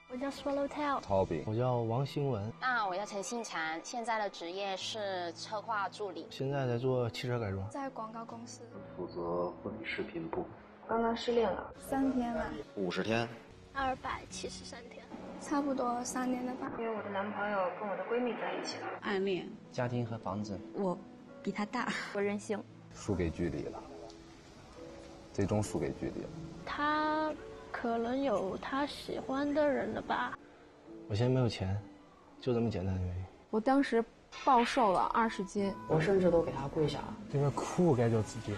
我叫 Swallowtail。Toby， 我叫王兴文。那我叫陈信婵，现在的职业是策划助理。现在在做汽车改装，在广告公司负责婚礼视频部。刚刚失恋了，3天了，50天，273天，差不多3年了吧。因为我的男朋友跟我的闺蜜在一起了，暗恋。家庭和房子，我比他大，我任性，输给距离了，最终输给距离了。他可能有他喜欢的人了吧。我现在没有钱，就这么简单的原因。我当时暴瘦了20斤，我甚至都给他跪下，这个苦感觉自己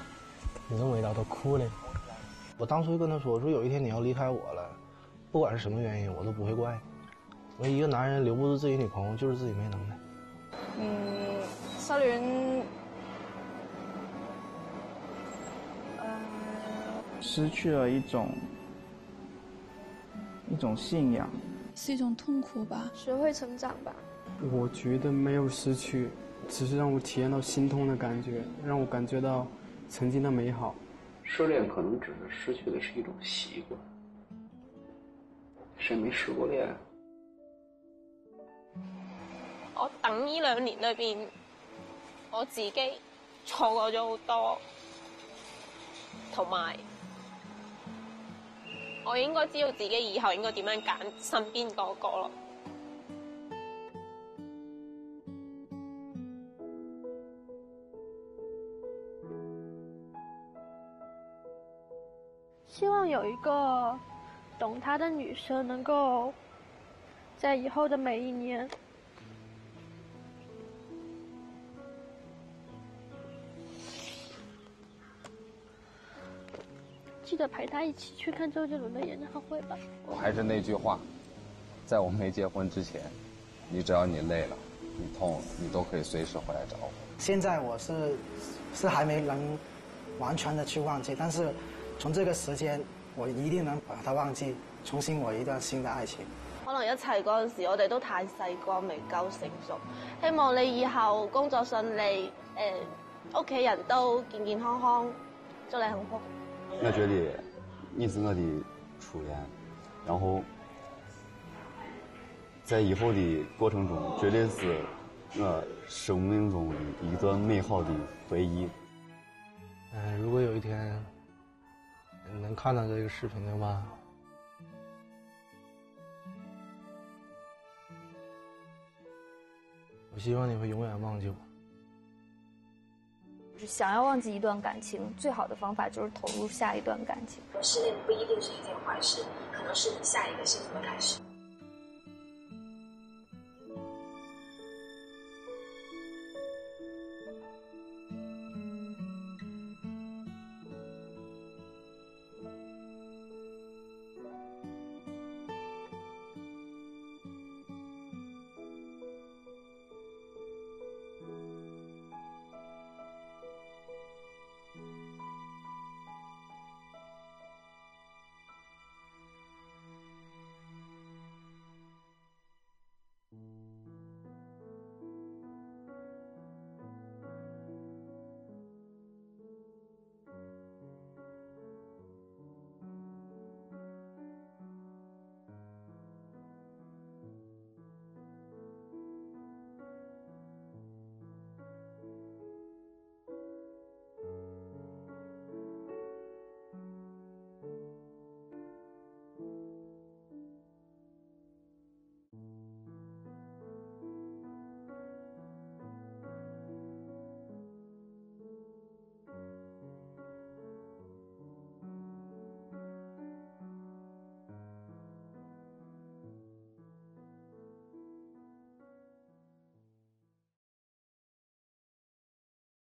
那种味道都苦的。我当初就跟他说，我说有一天你要离开我了，不管是什么原因，我都不会怪你。我一个男人留不住自己女朋友，就是自己没能耐。沙云，失去了一种信仰，是一种痛苦吧，学会成长吧。我觉得没有失去，只是让我体验到心痛的感觉，让我感觉到曾经的美好。失恋可能只是失去的是一种习惯，谁没失过恋？我等呢2年裏邊，我自己錯過咗好多，同埋我應該知道自己以後應該點樣揀身邊嗰個咯。希望有一个懂他的女生，能够在以后的每一年，记得陪他一起去看周杰伦的演唱会吧。我还是那句话，在我没结婚之前，只要你累了，你痛了，你都可以随时回来找我。现在我是还没能完全的去忘记，但是从这个时間，我一定能把它忘記，重新我一段新的愛情。可能一齊嗰陣時，我哋都太細個，未夠成熟。希望你以後工作順利，屋企人都健健康康，祝你幸福。我覺得你是我的初戀，然後在以後的過程中，絕對是我生命中的一段美好的回憶。如果有一天能看到这个视频的话，我希望你会永远忘记我。想要忘记一段感情，最好的方法就是投入下一段感情。失恋不一定是一件坏事，可能是你下一个幸福的开始。